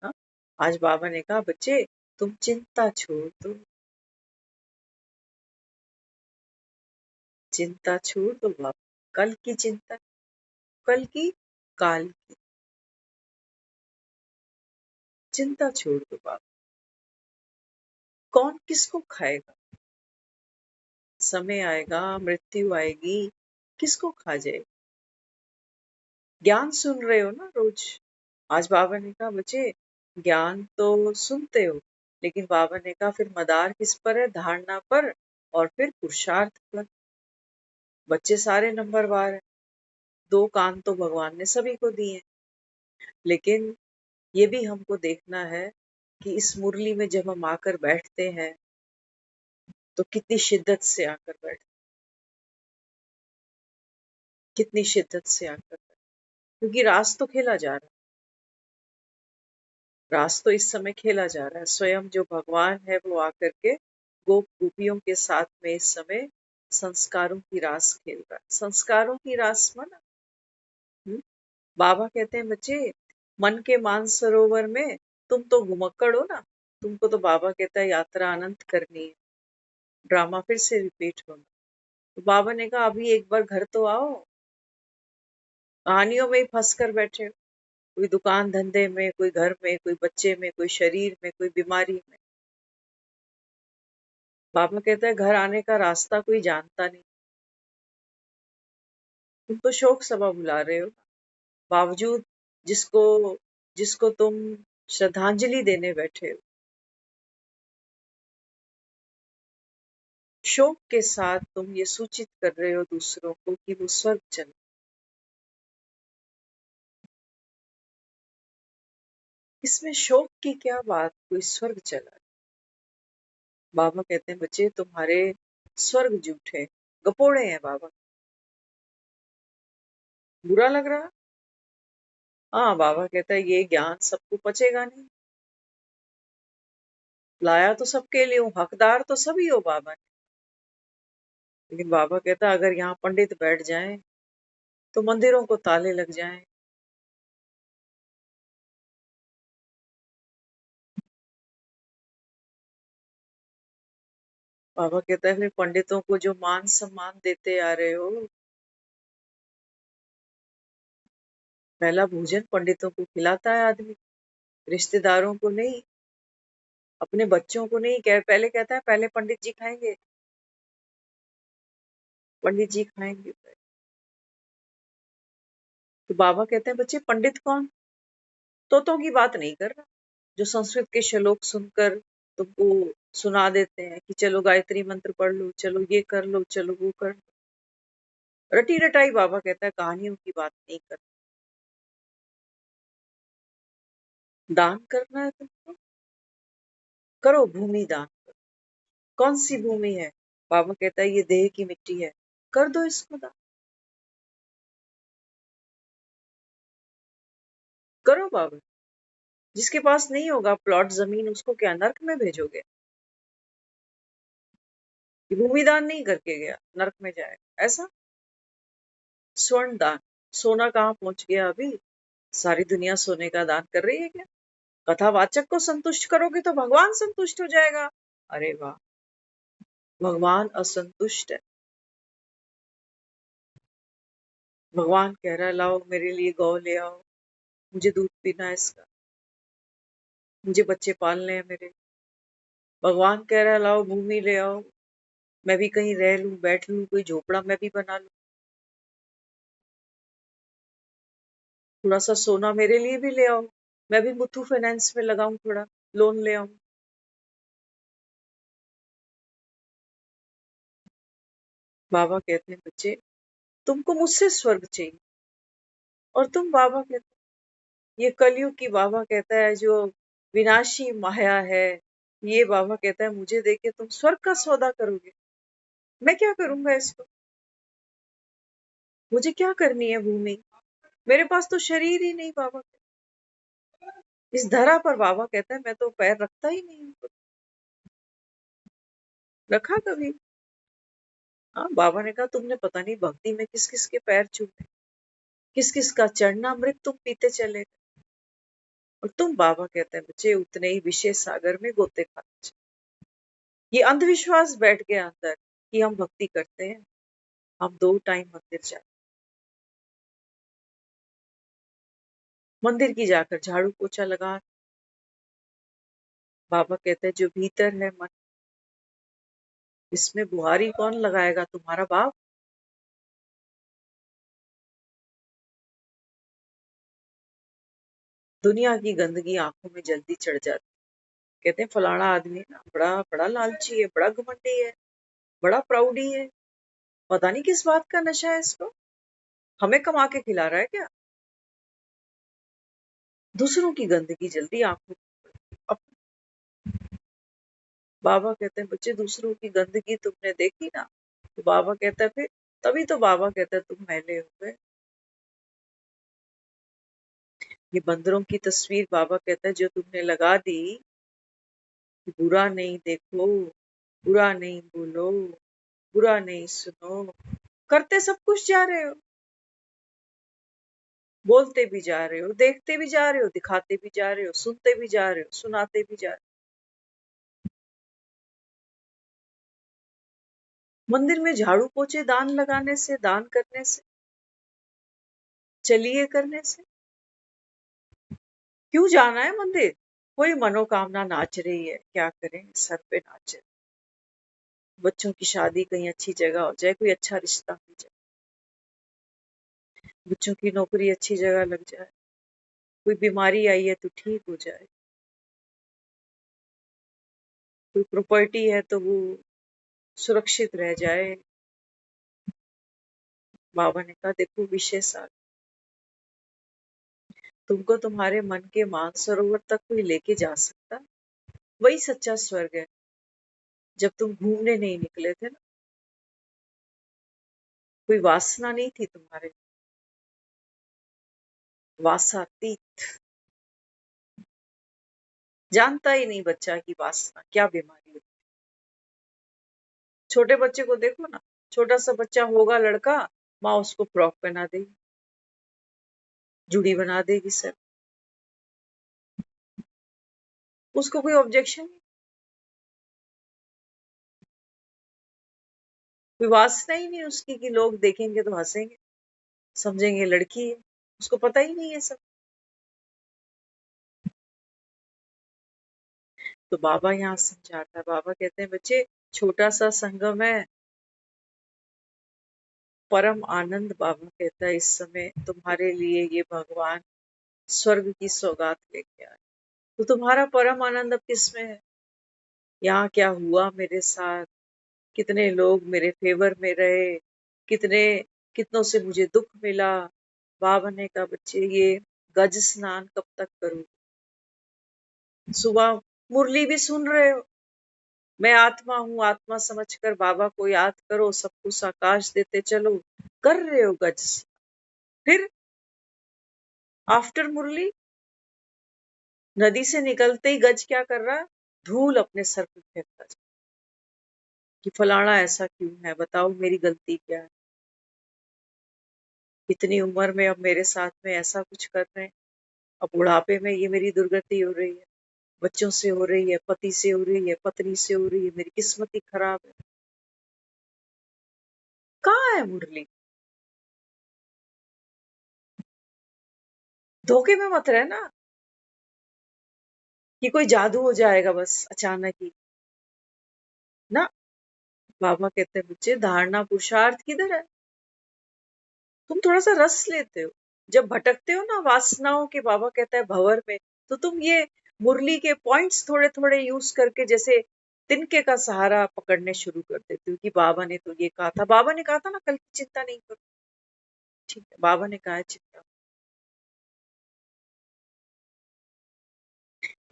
हाँ? आज बाबा ने कहा बच्चे तुम चिंता छोड़ दो, चिंता छोड़ दो बाबा, कल की चिंता, कल की, काल की चिंता छोड़ दो बाबा। कौन किसको खाएगा? समय आएगा, मृत्यु आएगी, किसको खा जाएगी? ज्ञान सुन रहे हो ना रोज। आज बाबा ने कहा बच्चे ज्ञान तो सुनते हो, लेकिन बाबा ने कहा फिर मदार किस पर है? धारणा पर और फिर पुरुषार्थ पर। बच्चे सारे नंबरवार है, 2 कान तो भगवान ने सभी को दिए हैं, लेकिन ये भी हमको देखना है कि इस मुरली में जब हम आकर बैठते हैं तो कितनी शिद्दत से आकर बैठते, कितनी शिद्दत से आकर बैठते, क्योंकि रास तो खेला जा रहा है, रास तो इस समय खेला जा रहा है। स्वयं जो भगवान है वो आकर के गोप गोपियों के साथ में इस समय संस्कारों की रास खेल रहा है। संस्कारों की रास माना, हम्म? बाबा कहते हैं बच्चे मन के मानसरोवर में तुम तो घुमक्कड़ हो ना, तुमको तो बाबा कहता है यात्रा अनंत करनी है, ड्रामा फिर से रिपीट होना। तो बाबा ने कहा अभी एक बार घर तो आओ, कहानियों में ही फंस कर बैठे हो, कोई दुकान धंधे में, कोई घर में, कोई बच्चे में, कोई शरीर में, कोई बीमारी में। बाबा कहता है घर आने का रास्ता कोई जानता नहीं, तुम तो शोक सभा बुला रहे हो, बावजूद जिसको जिसको तुम श्रद्धांजलि देने बैठे हो, शोक के साथ तुम ये सूचित कर रहे हो दूसरों को कि वो स्वर्ग चले। इसमें शोक की क्या बात, कोई स्वर्ग चला। बाबा कहते हैं बच्चे तुम्हारे स्वर्ग झूठे, गपोड़े हैं बाबा। बुरा लग रहा? हाँ, बाबा कहता है ये ज्ञान सबको पचेगा नहीं, लाया तो सबके लिए हूँ, हकदार तो सभी हो बाबा ने। लेकिन बाबा कहता है अगर यहाँ पंडित बैठ जाएं तो मंदिरों को ताले लग जाएं। बाबा कहता है फिर पंडितों को जो मान सम्मान देते आ रहे हो, पहला भोजन पंडितों को खिलाता है आदमी, रिश्तेदारों को नहीं, अपने बच्चों को नहीं। पहले कहता है पहले पंडित जी खाएंगे, पंडित जी खाएंगे। तो बाबा कहते हैं बच्चे पंडित कौन? तोतों की बात नहीं कर रहा, जो संस्कृत के श्लोक सुनकर तुमको सुना देते हैं कि चलो गायत्री मंत्र पढ़ लो, चलो ये कर लो, चलो वो कर लो। रटी रटाई बाबा कहता है कहानियों की बात नहीं कर। दान करना है तुमको, करो भूमि दान। कौन सी भूमि है? बाबा कहता है ये देह की मिट्टी है, कर दो इसको दान। करो बाबा। जिसके पास नहीं होगा प्लॉट जमीन, उसको क्या नर्क में भेजोगे? कि भूमि दान नहीं करके गया नर्क में जाएगा ऐसा? स्वर्ण दान। सोना कहाँ पहुंच गया अभी? सारी दुनिया सोने का दान कर रही है क्या? कथावाचक को संतुष्ट करोगे तो भगवान संतुष्ट हो जाएगा। अरे वाह, भगवान असंतुष्ट है। भगवान कह रहा है लाओ मेरे लिए गौ ले आओ, मुझे दूध पीना है इसका, मुझे बच्चे पालने हैं मेरे। भगवान कह रहा है लाओ भूमि ले आओ, मैं भी कहीं रह लूं, बैठ लूं, कोई झोपड़ा मैं भी बना लूं। थोड़ा सा सोना मेरे लिए भी ले आओ, मैं भी मुथू फाइनेंस में लगाऊं, थोड़ा लोन ले आऊं। बाबा कहते हैं बच्चे तुमको मुझसे स्वर्ग चाहिए, और तुम बाबा कहते ये कलयुग की बाबा कहता है जो विनाशी माया है, ये बाबा कहता है मुझे देके तुम स्वर्ग का सौदा करोगे। मैं क्या करूंगा इसको? मुझे क्या करनी है भूमि? मेरे पास तो शरीर ही नहीं बाबा। इस धरा पर बाबा कहता है मैं तो पैर रखता ही नहीं हूं। रखा कभी? हाँ, बाबा ने कहा तुमने पता नहीं भक्ति में किस किस के पैर छूटे, किस किस का चढ़ना अमृत तुम पीते चले गए। और तुम बाबा कहते हैं बच्चे उतने ही विशेष सागर में गोते खाते चले। ये अंधविश्वास बैठ गया अंदर कि हम भक्ति करते हैं, हम 2 टाइम मंदिर जाए, मंदिर की जाकर झाड़ू पोछा लगा। बाबा कहते हैं जो भीतर है मन, इसमें बुहारी कौन लगाएगा? तुम्हारा बाप। दुनिया की गंदगी आंखों में जल्दी चढ़ जाती। कहते हैं फलाना आदमी ना बड़ा बड़ा लालची है, बड़ा घमंडी है, बड़ा प्राउडी है, पता नहीं किस बात का नशा है इसको, हमें कमा के खिला रहा है क्या? दूसरों की गंदगी जल्दी आंखों में। बाबा कहते हैं बच्चे दूसरों की गंदगी तुमने देखी ना, तो बाबा कहता है फिर तभी तो बाबा कहता है तुम मैले हो गए। ये बंदरों की तस्वीर बाबा कहता है जो तुमने लगा दी कि बुरा नहीं देखो, बुरा नहीं बोलो, बुरा नहीं सुनो, करते सब कुछ जा रहे हो, बोलते भी जा रहे हो, देखते भी जा रहे हो, दिखाते भी जा रहे हो, सुनते भी जा रहे हो, सुनाते भी जा रहे हो। मंदिर में झाड़ू पोछे दान लगाने से, दान करने से, चलिए करने से क्यों जाना है मंदिर? कोई मनोकामना नाच रही है, क्या करें, सर पे नाच रही। बच्चों की शादी कहीं अच्छी जगह हो जाए, कोई अच्छा रिश्ता मिल जाए, बच्चों की नौकरी अच्छी जगह लग जाए, कोई बीमारी आई है तो ठीक हो जाए, कोई प्रॉपर्टी है तो वो सुरक्षित रह जाए। बाबा ने कहा देखो विषय सार, तुमको तुम्हारे मन के मानसरोवर तक कोई लेके जा सकता, वही सच्चा स्वर्ग है। जब तुम घूमने नहीं निकले थे ना, कोई वासना नहीं थी तुम्हारे, वासातीत। जानता ही नहीं बच्चा की वासना क्या बीमारी होती। छोटे बच्चे को देखो ना, छोटा सा बच्चा होगा लड़का, माँ उसको फ्रॉक पहना देगी, जुड़ी बना देगी सर, उसको कोई ऑब्जेक्शन नहीं, कोई वासना ही नहीं उसकी कि लोग देखेंगे तो हंसेंगे, समझेंगे लड़की है, उसको पता ही नहीं है सब। तो बाबा यहाँ समझाता है, बाबा कहते हैं बच्चे छोटा सा संगम है, परम आनंद बाबा कहता है इस समय तुम्हारे लिए ये भगवान स्वर्ग की सौगात लेके आए। तो तुम्हारा परम आनंद अब किसमें है? यहाँ क्या हुआ मेरे साथ, कितने लोग मेरे फेवर में रहे, कितने कितनों से मुझे दुख मिला। बाबा ने कहा बच्चे ये गज स्नान कब तक करूं? सुबह मुरली भी सुन रहे हो, मैं आत्मा हूँ, आत्मा समझकर बाबा को याद करो, सबको साकाश देते चलो, कर रहे हो गज स्नान। फिर आफ्टर मुरली नदी से निकलते ही गज क्या कर रहा है? धूल अपने सर पे फेंकता जा, कि फलाना ऐसा क्यों है, बताओ मेरी गलती क्या है, इतनी उम्र में अब मेरे साथ में ऐसा कुछ कर रहे हैं, अब बुढ़ापे में ये मेरी दुर्गति हो रही है, बच्चों से हो रही है, पति से हो रही है, पत्नी से हो रही है, मेरी किस्मत ही खराब है। कहाँ है मुरली? धोखे में मत रहना कि कोई जादू हो जाएगा बस अचानक ही ना। बाबा कहते हैं बच्चे धारणा पुरुषार्थ किधर है? तुम थोड़ा सा रस लेते हो, जब भटकते हो ना वासनाओं के, बाबा कहता है भंवर में, तो तुम ये मुरली के पॉइंट्स थोड़े थोड़े यूज करके जैसे तिनके का सहारा पकड़ने शुरू कर देते हो कि बाबा ने तो ये कहा था, बाबा ने कहा था ना कल की चिंता नहीं करो। ठीक है, बाबा ने कहा है चिंता,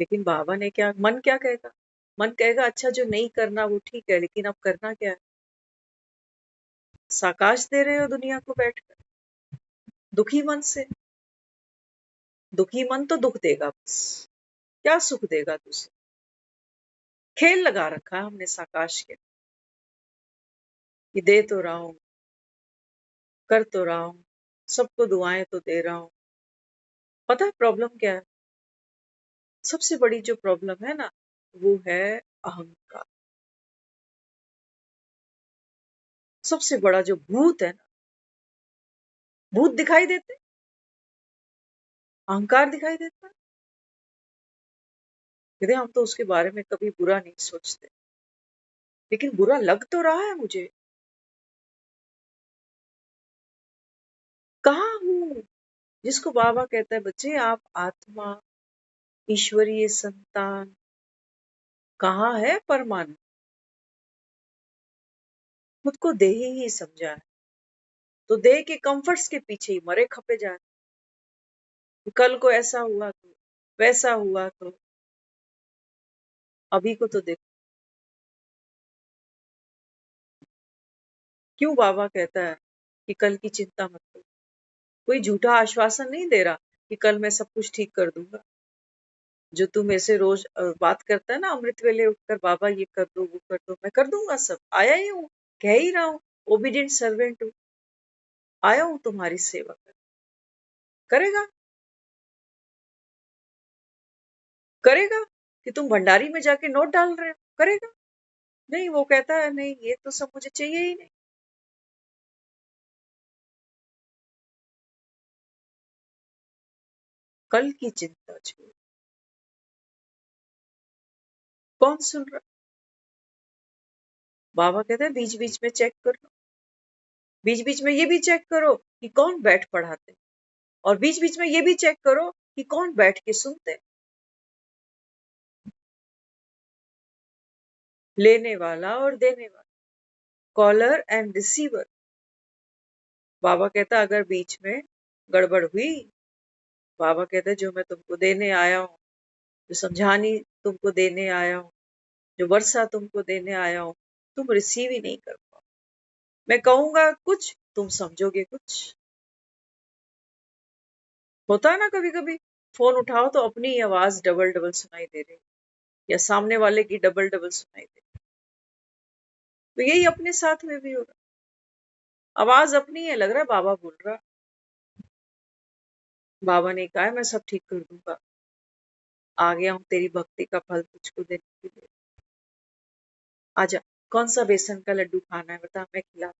लेकिन बाबा ने क्या, मन क्या कहेगा? मन कहेगा अच्छा जो नहीं करना वो ठीक है, लेकिन अब करना क्या है? साकाश दे रहे हो दुनिया को बैठकर दुखी मन से। दुखी मन तो दुख देगा बस, क्या सुख देगा तुझे? खेल लगा रखा है हमने साकाश के, कि दे तो रहा हूं, कर तो रहा हूं, सबको दुआएं तो दे रहा हूं। पता है प्रॉब्लम क्या है? सबसे बड़ी जो प्रॉब्लम है ना, वो है अहंकार। सबसे बड़ा जो भूत है ना, भूत दिखाई देते, अहंकार दिखाई देता है। कहते हम तो उसके बारे में कभी बुरा नहीं सोचते, लेकिन बुरा लग तो रहा है मुझे। कहाँ हूं जिसको बाबा कहता है बच्चे आप आत्मा, ईश्वरीय संतान, कहाँ है परमानंद? खुद को देही ही समझा है, तो देह के कंफर्ट्स के पीछे ही मरे खपे जा रहे। कल को ऐसा हुआ तो, वैसा हुआ तो, अभी को तो देखो। क्यों बाबा कहता है कि कल की चिंता मत करो? कोई झूठा आश्वासन नहीं दे रहा कि कल मैं सब कुछ ठीक कर दूंगा। जो तू मेरे से रोज बात करता है ना अमृत वेले उठकर, बाबा ये कर दो वो कर दो, मैं कर दूंगा सब, आया ही हूँ, कह ही रहा हूँ, ओबीडिएंट सर्वेंट हूँ, आया हूँ तुम्हारी सेवा कर। करेगा? करेगा कि तुम भंडारी में जाके नोट डाल रहे हो? करेगा? नहीं, वो कहता है नहीं ये तो सब मुझे चाहिए ही नहीं। कल की चिंता छोड़। कौन सुन रहा? बाबा कहते हैं बीच बीच में चेक करो, बीच बीच में ये भी चेक करो कि कौन बैठ पढ़ाते, और बीच बीच में ये भी चेक करो कि कौन बैठ के सुनते। लेने वाला और देने वाला, कॉलर एंड रिसीवर। बाबा कहता अगर बीच में गड़बड़ हुई, बाबा कहते जो मैं तुमको देने आया हूँ, जो समझानी तुमको देने आया हूँ, जो वर्षा तुमको देने आया हूँ, तुम रिसीव ही नहीं कर पाओ। मैं कहूंगा कुछ, तुम समझोगे कुछ। होता है ना कभी कभी, फोन उठाओ तो अपनी ही आवाज डबल डबल सुनाई दे रही, या सामने वाले की डबल डबल सुनाई दे रही। तो यही अपने साथ में भी हो रहा, आवाज अपनी है, लग रहा है बाबा बोल रहा। बाबा ने कहा है मैं सब ठीक कर दूंगा, आ गया हूँ तेरी भक्ति का फल तुझको देने के लिए। आजा, कौन सा बेसन का लड्डू खाना है बता, मैं खिला।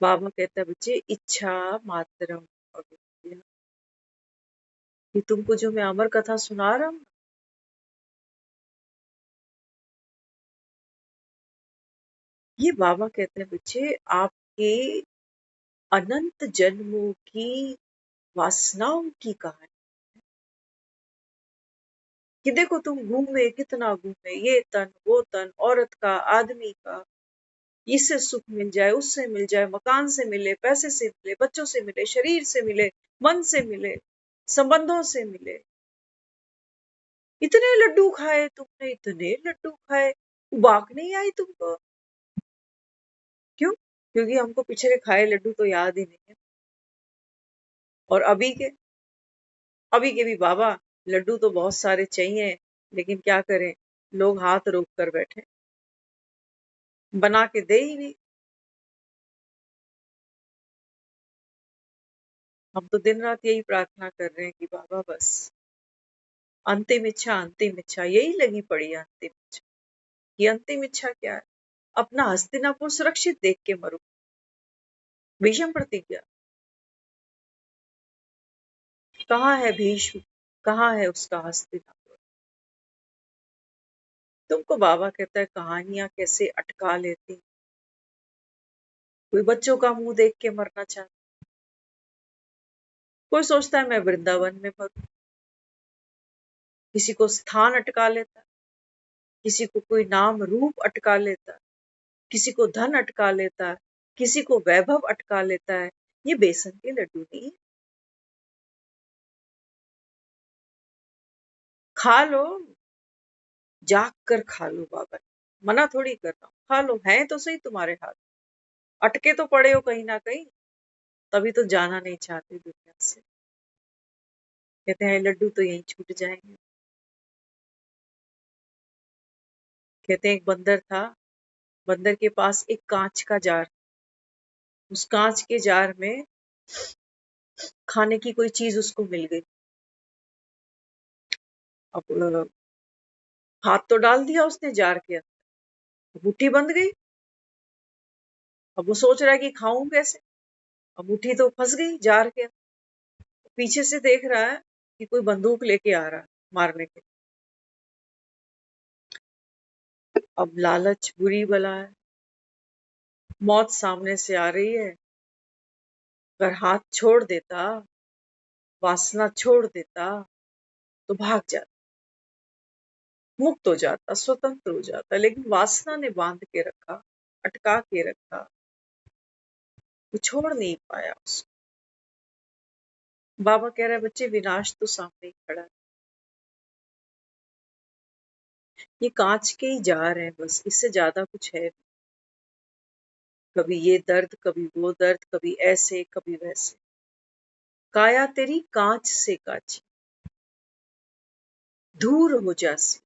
बाबा कहता है बच्चे इच्छा मात्रम अविद्या, कि तुमको जो मैं अमर कथा सुना रहा हूँ, ये बाबा कहते हैं बच्चे, आपके अनंत जन्मों की वासनाओं की कहानी कि देखो तुम घूमे, कितना घूमे, ये तन वो तन, औरत का, आदमी का, इससे सुख मिल जाए, उससे मिल जाए, मकान से मिले, पैसे से मिले, बच्चों से मिले, शरीर से मिले, मन से मिले, संबंधों से मिले। इतने लड्डू खाए तुमने, इतने लड्डू खाए, बाक नहीं आई तुमको? क्यों? क्योंकि हमको पिछले खाए लड्डू तो याद ही नहीं है। और अभी के भी बाबा, लड्डू तो बहुत सारे चाहिए, लेकिन क्या करें, लोग हाथ रोक कर बैठे, बना के दे ही नहीं। हम तो दिन रात यही प्रार्थना कर रहे हैं कि बाबा बस अंतिम इच्छा यही लगी पड़ी है। अंतिम इच्छा, ये अंतिम इच्छा क्या है? अपना हस्तिनापुर सुरक्षित देख के मरो। भीष्म प्रतिज्ञा। कहाँ है भीष्म, कहाँ है उसका हस्तिनापुर? तुमको बाबा कहता है कहानियां कैसे अटका लेती। कोई बच्चों का मुंह देख के मरना चाहता, कोई सोचता है मैं वृंदावन में मरूं, किसी को स्थान अटका लेता, किसी को कोई नाम रूप अटका लेता, किसी को धन अटका लेता है, किसी को वैभव अटका लेता है। ये बेसन के लड्डू नहीं है। खा लो, जाग कर खा लो। बाबा मना थोड़ी कर रहा हूं, खा लो, है तो सही तुम्हारे हाथ, अटके तो पड़े हो कहीं ना कहीं, तभी तो जाना नहीं चाहते दुनिया से। कहते हैं लड्डू तो यहीं छूट जाएंगे। कहते हैं एक बंदर था, बंदर के पास एक कांच का जार, उस कांच के जार में खाने की कोई चीज उसको मिल गई। अब हाथ तो डाल दिया उसने जार के अंदर, मुट्ठी बंद गई। अब वो सोच रहा है कि खाऊं कैसे, अब मुट्ठी तो फंस गई जार के अंदर। पीछे से देख रहा है कि कोई बंदूक लेके आ रहा है मारने के। अब लालच बुरी बला है, मौत सामने से आ रही है, अगर हाथ छोड़ देता, वासना छोड़ देता, तो भाग जाता, मुक्त हो जाता, स्वतंत्र हो जाता, लेकिन वासना ने बांध के रखा, अटका के रखा, वो छोड़ नहीं पाया उसको। बाबा कह रहा है बच्चे विनाश तो सामने ही खड़ा है, ये कांच के ही जार है बस, इससे ज्यादा कुछ है। कभी ये दर्द, कभी वो दर्द, कभी ऐसे कभी वैसे, काया तेरी कांच से काची, दूर हो जासी।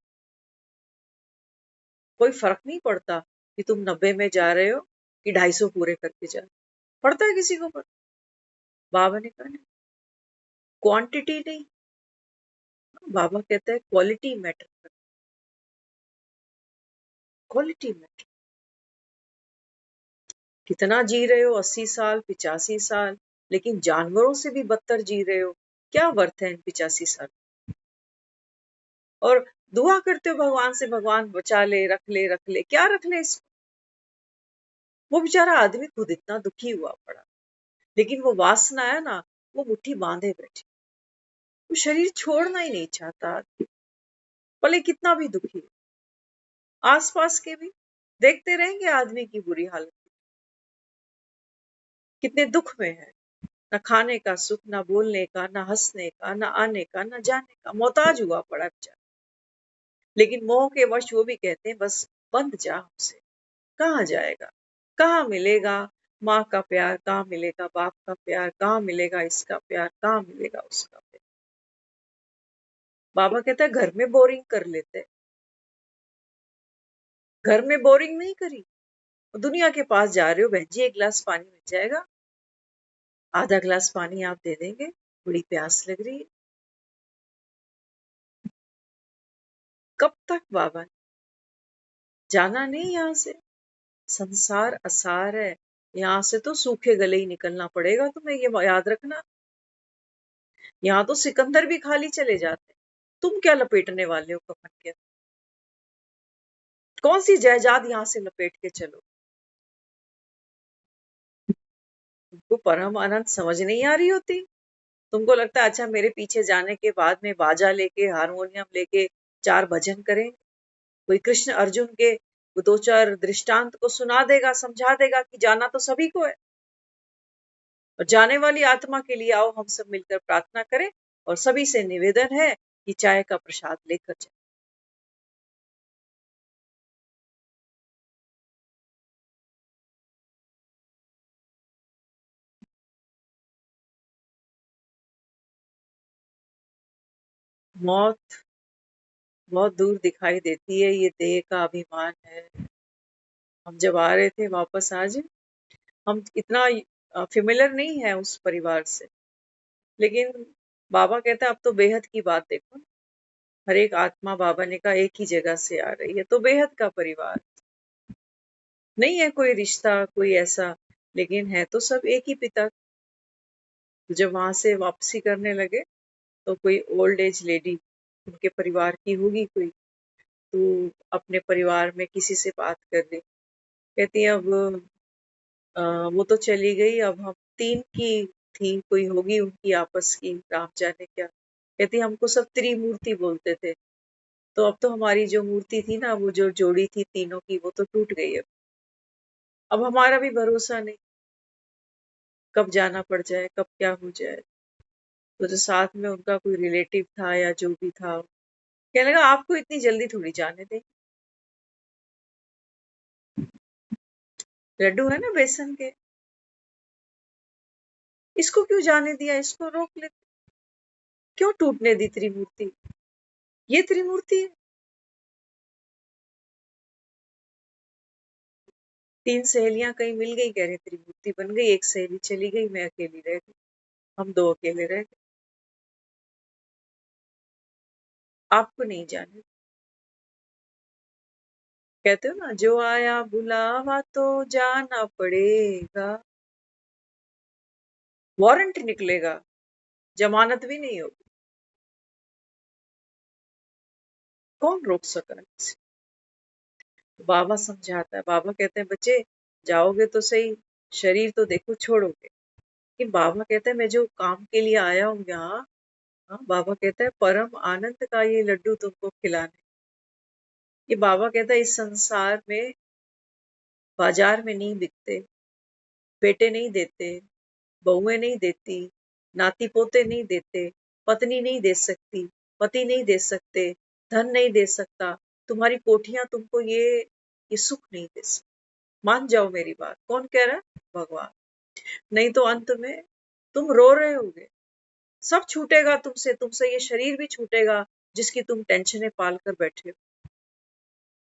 कोई फर्क नहीं पड़ता कि तुम 90 में जा रहे हो कि 250 पूरे करके जा रहे हो। पड़ता है किसी को? पड़ता? बाबा ने कहा ना, क्वांटिटी नहीं, बाबा कहता है क्वालिटी मैटर करता, क्वालिटी मैटर। कितना जी रहे हो, 80 साल, 85 साल, लेकिन जानवरों से भी बदतर जी रहे हो, क्या वर्थ है इन 85 साल? और दुआ करते हो भगवान से, भगवान बचा ले, रख ले, रख ले, क्या रख ले इसको? वो बेचारा आदमी खुद इतना दुखी हुआ पड़ा, लेकिन वो वासना है ना, वो मुट्ठी बांधे बैठी, वो शरीर छोड़ना ही नहीं चाहता आदमी, भले कितना भी दुखी हो। आसपास के भी देखते रहेंगे आदमी की बुरी हालत, कितने दुख में है, ना खाने का सुख, ना बोलने का, ना हंसने का, ना आने का, ना जाने का, मोहताज हुआ पड़ा बेचारा। लेकिन मोह के वश वो भी कहते हैं बस बंद जा हमसे, कहाँ जाएगा, कहाँ मिलेगा माँ का प्यार, कहाँ मिलेगा बाप का प्यार, कहाँ मिलेगा इसका प्यार, कहाँ मिलेगा उसका प्यार। बाबा कहता है घर में बोरिंग कर लेते, घर में बोरिंग नहीं करी, दुनिया के पास जा रहे हो, बहन जी एक गिलास पानी मिल जाएगा, आधा गिलास पानी आप दे देंगे, बड़ी प्यास लग रही है। कब तक बाबा? जाना नहीं यहाँ से, संसार असार है, यहाँ से तो सूखे गले ही निकलना पड़ेगा तुम्हें, ये याद रखना। यहाँ तो सिकंदर भी खाली चले जाते, तुम क्या लपेटने वाले हो कफन के? कौन सी जायदाद यहाँ से लपेट के चलो? वो परम आनंद समझ नहीं आ रही होती। तुमको लगता है अच्छा मेरे पीछे जाने के बाद में बाजा लेके हारमोनियम लेके 4 भजन करें, कोई कृष्ण अर्जुन के 2-4 दृष्टांत को सुना देगा, समझा देगा कि जाना तो सभी को है। और जाने वाली आत्मा के लिए आओ हम सब मिलकर प्रार्थना करें और सभी से निवेदन है कि चाय का प्रसाद लेकर जाए। मौत बहुत दूर दिखाई देती है, ये देह का अभिमान है। हम जब आ रहे थे वापस आज, हम इतना फेमिलियर नहीं है उस परिवार से, लेकिन बाबा कहते हैं अब तो बेहद की बात देखो। हर एक आत्मा बाबा ने कहा एक ही जगह से आ रही है, तो बेहद का परिवार नहीं है कोई रिश्ता कोई ऐसा, लेकिन है तो सब एक ही पिता। जब वहां से वापसी करने लगे तो कोई ओल्ड एज लेडी उनके परिवार की होगी कोई, तो अपने परिवार में किसी से बात कर रही, कहती है अब वो तो चली गई, अब हम 3 की थी, कोई होगी उनकी आपस की, राम जाने क्या। कहती हमको सब त्रिमूर्ति बोलते थे, तो अब तो हमारी जो मूर्ति थी ना, वो जो जोड़ी थी तीनों की, वो तो टूट गई। अब हमारा भी भरोसा नहीं, कब जाना पड़ जाए, कब क्या हो जाए। तो जो साथ में उनका कोई रिलेटिव था या जो भी था, कहने लगा आपको इतनी जल्दी थोड़ी जाने दें। लड्डू है ना बेसन के, इसको क्यों जाने दिया, इसको रोक ले, क्यों टूटने दी त्रिमूर्ति, ये त्रिमूर्ति है। 3 सहेलियां कहीं मिल गई, कह रहे त्रिमूर्ति बन गई, एक सहेली चली गई, मैं अकेली रह गई, हम 2 अकेले रह गए। आपको नहीं जाने, कहते हो ना जो आया बुलावा तो जाना पड़ेगा, वारंट निकलेगा, जमानत भी नहीं होगी, कौन रोक सका किसी। बाबा समझाता है, बाबा कहते हैं बच्चे जाओगे तो सही, शरीर तो देखो छोड़ोगे, लेकिन बाबा कहते हैं मैं जो काम के लिए आया हूँ यहाँ, हाँ, बाबा कहता है परम आनंद का ये लड्डू तुमको खिलाने। ये बाबा कहता है इस संसार में बाजार में नहीं बिकते, बेटे नहीं देते, बहुएं नहीं देती, नाती पोते नहीं देते, पत्नी नहीं दे सकती, पति नहीं दे सकते, धन नहीं दे सकता, तुम्हारी कोठियां तुमको ये सुख नहीं दे सकती। मान जाओ मेरी बात, कौन कह रहा है, भगवान। नहीं तो अंत में तुम रो रहे होगे, सब छूटेगा तुमसे, तुमसे ये शरीर भी छूटेगा जिसकी तुम टेंशनें पाल कर बैठे हो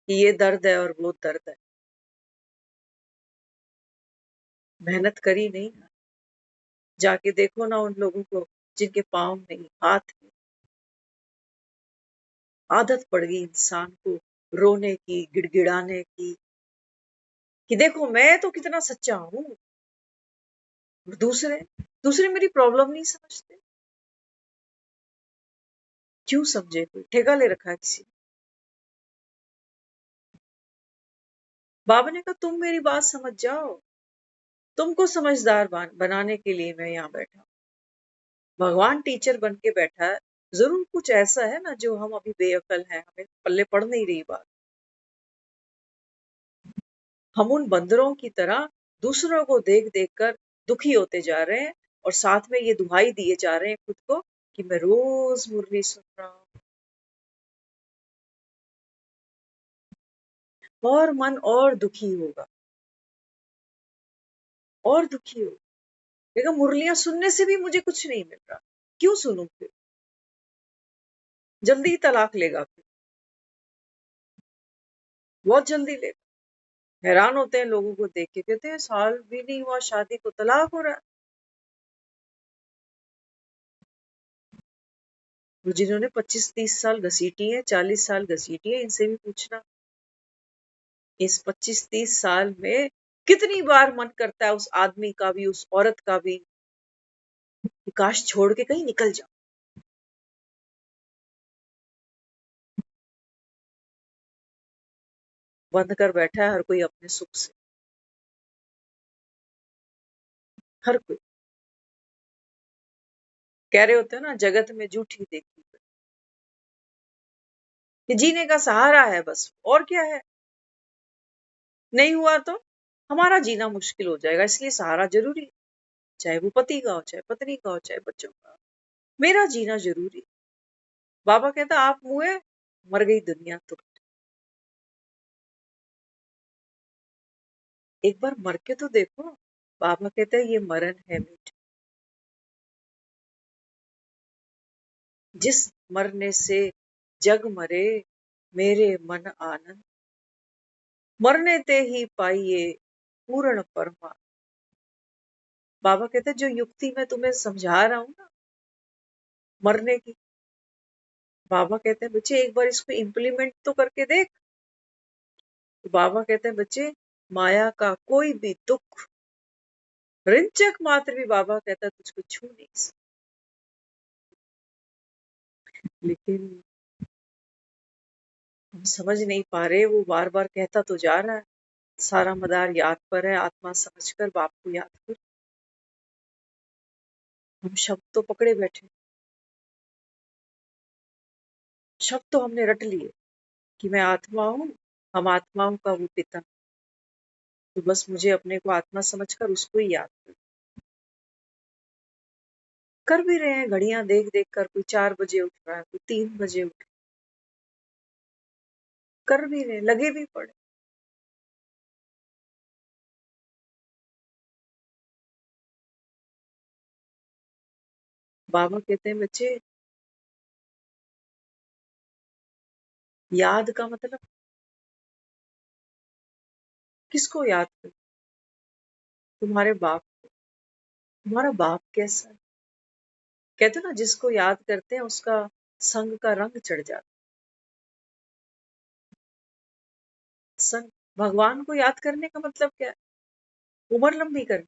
कि ये दर्द है और वो दर्द है। मेहनत करी नहीं, जाके देखो ना उन लोगों को जिनके पाँव नहीं हाथ नहीं, आदत पड़ गई इंसान को रोने की गिड़गिड़ाने की, कि देखो मैं तो कितना सच्चा हूं, और दूसरे दूसरे मेरी प्रॉब्लम नहीं समझते। क्यों समझे, कोई ठेका ले रखा है किसी ने। बाबा ने कहा तुम मेरी बात समझ जाओ, तुमको समझदार बनाने के लिए मैं यहाँ बैठा हूँ। भगवान टीचर बन के बैठा है, जरूर कुछ ऐसा है ना जो हम अभी बेअकल हैं, हमें पल्ले पड़ नहीं रही बात। हम उन बंदरों की तरह दूसरों को देख देख कर दुखी होते जा रहे हैं, और साथ में ये दुहाई दिए जा रहे हैं खुद को कि मैं रोज मुरली सुन रहा हूँ, और मन और दुखी होगा, और दुखी होगा। देखो मुरलियां सुनने से भी मुझे कुछ नहीं मिल रहा, क्यों सुनूं फिर, जल्दी ही तलाक लेगा फिर, बहुत जल्दी लेगा। हैरान होते हैं लोगों को देख के, कहते हैं साल भी नहीं हुआ शादी को तलाक हो रहा है। तो जिन्होंने 25-30 साल घसीटी है, 40 साल घसीटी है, इनसे भी पूछना इस 25-30 साल में कितनी बार मन करता है उस आदमी का भी उस औरत का भी कि काश छोड़ के कहीं निकल जाओ। बंद कर बैठा है हर कोई अपने सुख से। हर कोई कह रहे होते हैं ना, जगत में झूठी देखी कि जीने का सहारा है बस, और क्या है। नहीं हुआ तो हमारा जीना मुश्किल हो जाएगा, इसलिए सहारा जरूरी है। चाहे वो पति का हो, चाहे पत्नी का हो, चाहे बच्चों का हो, मेरा जीना जरूरी है। बाबा कहता आप मुए, मर गई दुनिया तो। एक बार मर के तो देखो। बाबा कहते हैं ये मरण है मीठ, जिस मरने से जग मरे, मेरे मन आनंद, मरने ते ही पाइए पूर्ण परमा। बाबा कहते हैं जो युक्ति मैं तुम्हें समझा रहा हूं ना मरने की, बाबा कहते हैं बच्चे एक बार इसको इम्प्लीमेंट तो करके देख। तो बाबा कहते हैं बच्चे, माया का कोई भी दुख, रिंचक मात्र भी बाबा कहता है तुझको छू नहीं सकता। लेकिन हम समझ नहीं पा रहे, वो बार बार कहता तो जा रहा है, सारा मदार याद पर है, आत्मा समझकर बाप को याद कर। हम शब्द तो पकड़े बैठे, शब्द तो हमने रट लिए कि मैं आत्मा हूं, हम आत्माओं का वो पिता, तो बस मुझे अपने को आत्मा समझकर उसको ही याद कर भी रहे हैं। घड़ियां देख देख कर, कोई 4 बजे उठ रहा है, कोई 3 बजे उठ, कर भी रहे, लगे भी पड़े। बाबा कहते हैं बच्चे, याद का मतलब किसको याद कर? तुम्हारे बाप को। तुम्हारा बाप कैसा है? कहते हो ना, जिसको याद करते हैं उसका संग का रंग चढ़ जाता है। संग, भगवान को याद करने का मतलब क्या है? उम्र लंबी करना।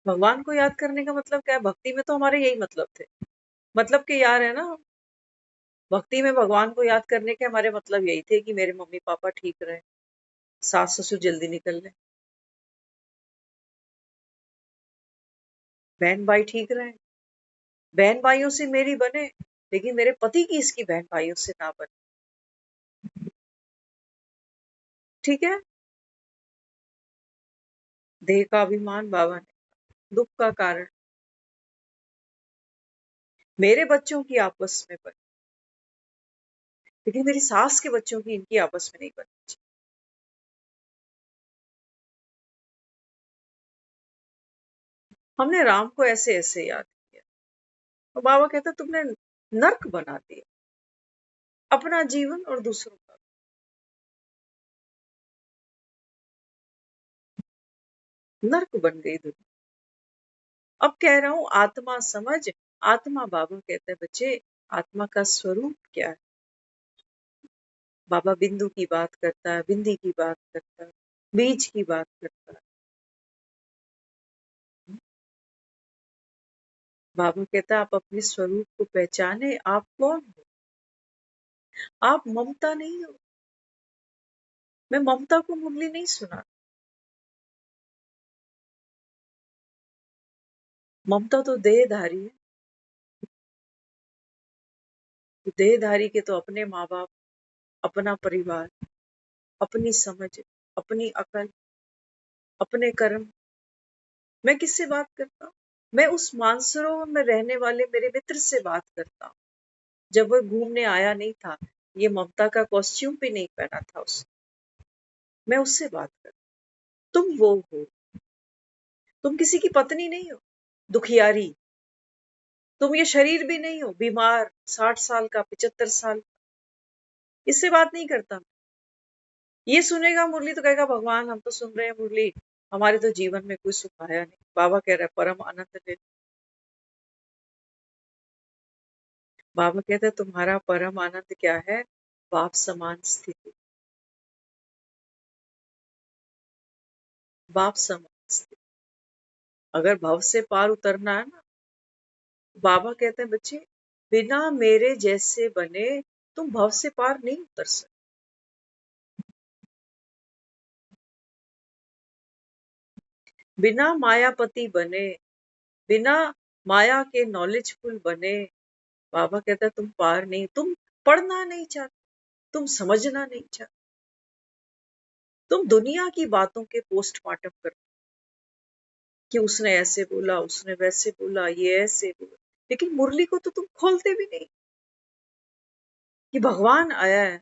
भगवान को याद करने का मतलब क्या है? भक्ति में तो हमारे यही मतलब थे, मतलब के यार है ना। भक्ति में भगवान को याद करने के हमारे मतलब यही थे कि मेरे मम्मी पापा ठीक रहे, सास ससुर जल्दी निकल रहे, बहन भाई ठीक रहे, बहन भाइयों से मेरी बने, लेकिन मेरे पति की इसकी बहन भाइयों से ना बने। ठीक है, देह का अभिमान बाबा ने दुख का कारण, मेरे बच्चों की आपस में बने, लेकिन मेरी सास के बच्चों की इनकी आपस में नहीं बनी। हमने राम को ऐसे ऐसे याद किया, तो बाबा कहता तुमने नर्क बना दिया अपना जीवन और दूसरों का। नर्क बन गई दुनिया। अब कह रहा हूं आत्मा समझ। आत्मा, बाबा कहते हैं बच्चे, आत्मा का स्वरूप क्या है? बाबा बिंदु की बात करता है, बिंदी की बात करता है, बीज की बात करता है। बाबा कहता है आप अपने स्वरूप को पहचाने, आप कौन हो? आप ममता नहीं हो। मैं ममता को मुरली नहीं सुना। ममता तो देहधारी है। तो देहधारी के तो अपने माँ बाप, अपना परिवार, अपनी समझ, अपनी अकल, अपने कर्म। मैं किससे बात करता हूँ? मैं उस मानसरोवर में रहने वाले मेरे मित्र से बात करता हूँ। जब वह घूमने आया नहीं था, ये ममता का कॉस्ट्यूम भी नहीं पहना था उसने, मैं उससे बात करता हूँ। तुम वो हो, तुम किसी की पत्नी नहीं हो दुखियारी, तुम ये शरीर भी नहीं हो बीमार, 60 साल का, 75 साल। इससे बात नहीं करता। ये सुनेगा मुरली तो कहेगा भगवान हम तो सुन रहे हैं मुरली, हमारे तो जीवन में कोई सुख आया नहीं। बाबा कह रहा है परम आनंद ले। बाबा कहते हैं तुम्हारा परम आनंद क्या है? बाप समान स्थिति। बाप समान स्थिति। अगर भव से पार उतरना है ना, बाबा कहते हैं बच्चे, बिना मेरे जैसे बने तुम भव से पार नहीं उतर सकते। बिना मायापति बने, बिना माया के नॉलेजफुल बने, बाबा कहता है तुम पार नहीं, तुम पढ़ना नहीं चाहते, तुम समझना नहीं चाहते, तुम दुनिया की बातों के पोस्टमार्टम करते कि उसने ऐसे बोला, उसने वैसे बोला, ये ऐसे बोला, लेकिन मुरली को तो तुम खोलते भी नहीं कि भगवान आया है,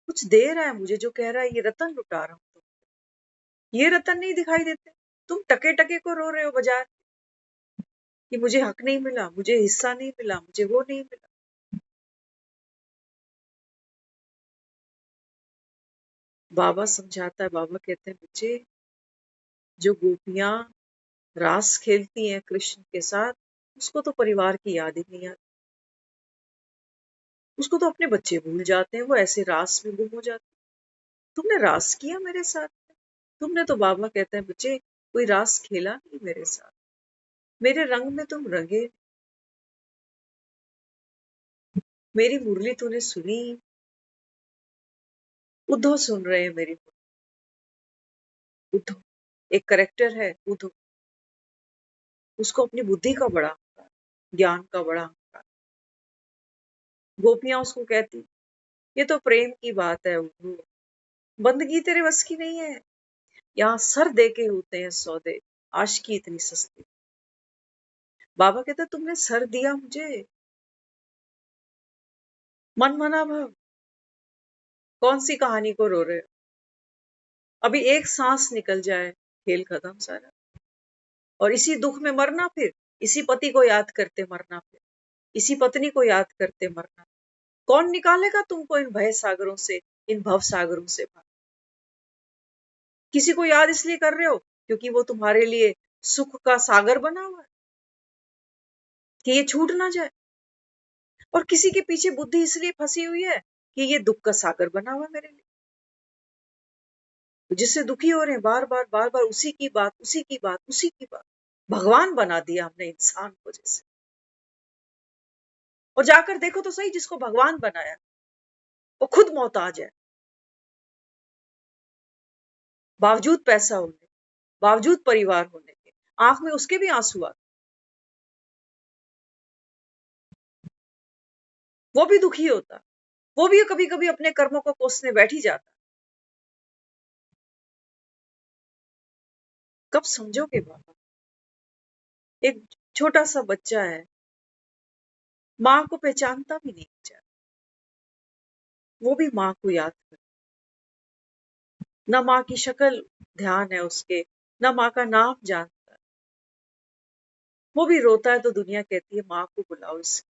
कुछ दे रहा है मुझे, जो कह रहा है ये रतन लुटा रहा हूं, ये रतन नहीं दिखाई देते। तुम टके टके को रो रहे हो बाजार कि मुझे हक नहीं मिला, मुझे हिस्सा नहीं मिला, मुझे वो नहीं मिला। बाबा समझाता है, बाबा कहते हैं बच्चे, जो गोपियां रास खेलती हैं कृष्ण के साथ, उसको तो परिवार की याद ही नहीं आती, उसको तो अपने बच्चे भूल जाते हैं, वो ऐसे रास में गुम हो जाते हैं। तुमने रास किया मेरे साथ, तुमने तो, बाबा कहते हैं बच्चे, कोई रास खेला नहीं मेरे साथ, मेरे रंग में तुम रंगे, मेरी मुरली तूने सुनी। उद्धव सुन रहे हैं मेरी मुरली, उद्धव एक करेक्टर है, उद्धव, उसको अपनी बुद्धि का बड़ा अहंकार, ज्ञान का बड़ा अहंकार। गोपियां उसको कहती, ये तो प्रेम की बात है उद्धव, बंदगी तेरे बस की नहीं है, यहाँ सर दे के होते हैं सौदे, आशिकी इतनी सस्ती। बाबा कहते तुमने सर दिया मुझे, मन मना भव, कौन सी कहानी को रो रहे हो, अभी एक सांस निकल जाए खेल खत्म सारा, और इसी दुख में मरना, फिर इसी पति को याद करते मरना, फिर इसी पत्नी को याद करते मरना। कौन निकालेगा तुमको इन भय सागरों से, इन भव सागरों से बाहर। किसी को याद इसलिए कर रहे हो क्योंकि वो तुम्हारे लिए सुख का सागर बना हुआ है कि ये छूट ना जाए, और किसी के पीछे बुद्धि इसलिए फंसी हुई है कि ये दुख का सागर बना हुआ है मेरे लिए, जिससे दुखी हो रहे हैं, बार बार बार बार उसी की बात, उसी की बात, उसी की बात। भगवान बना दिया हमने इंसान को जैसे, और जाकर देखो तो सही, जिसको भगवान बनाया वो खुद मोहताज है, बावजूद पैसा होने, बावजूद परिवार होने के, आंख में उसके भी आंसू आते, वो भी दुखी होता, वो भी कभी कभी अपने कर्मों को कोसने बैठ ही जाता। कब समझोगे बाबा। एक छोटा सा बच्चा है, माँ को पहचानता भी नहीं बेचारा, वो भी माँ को याद कर, न माँ की शक्ल ध्यान है उसके, न माँ का नाम जानता है, वो भी रोता है तो दुनिया कहती है माँ को बुलाओ इसके।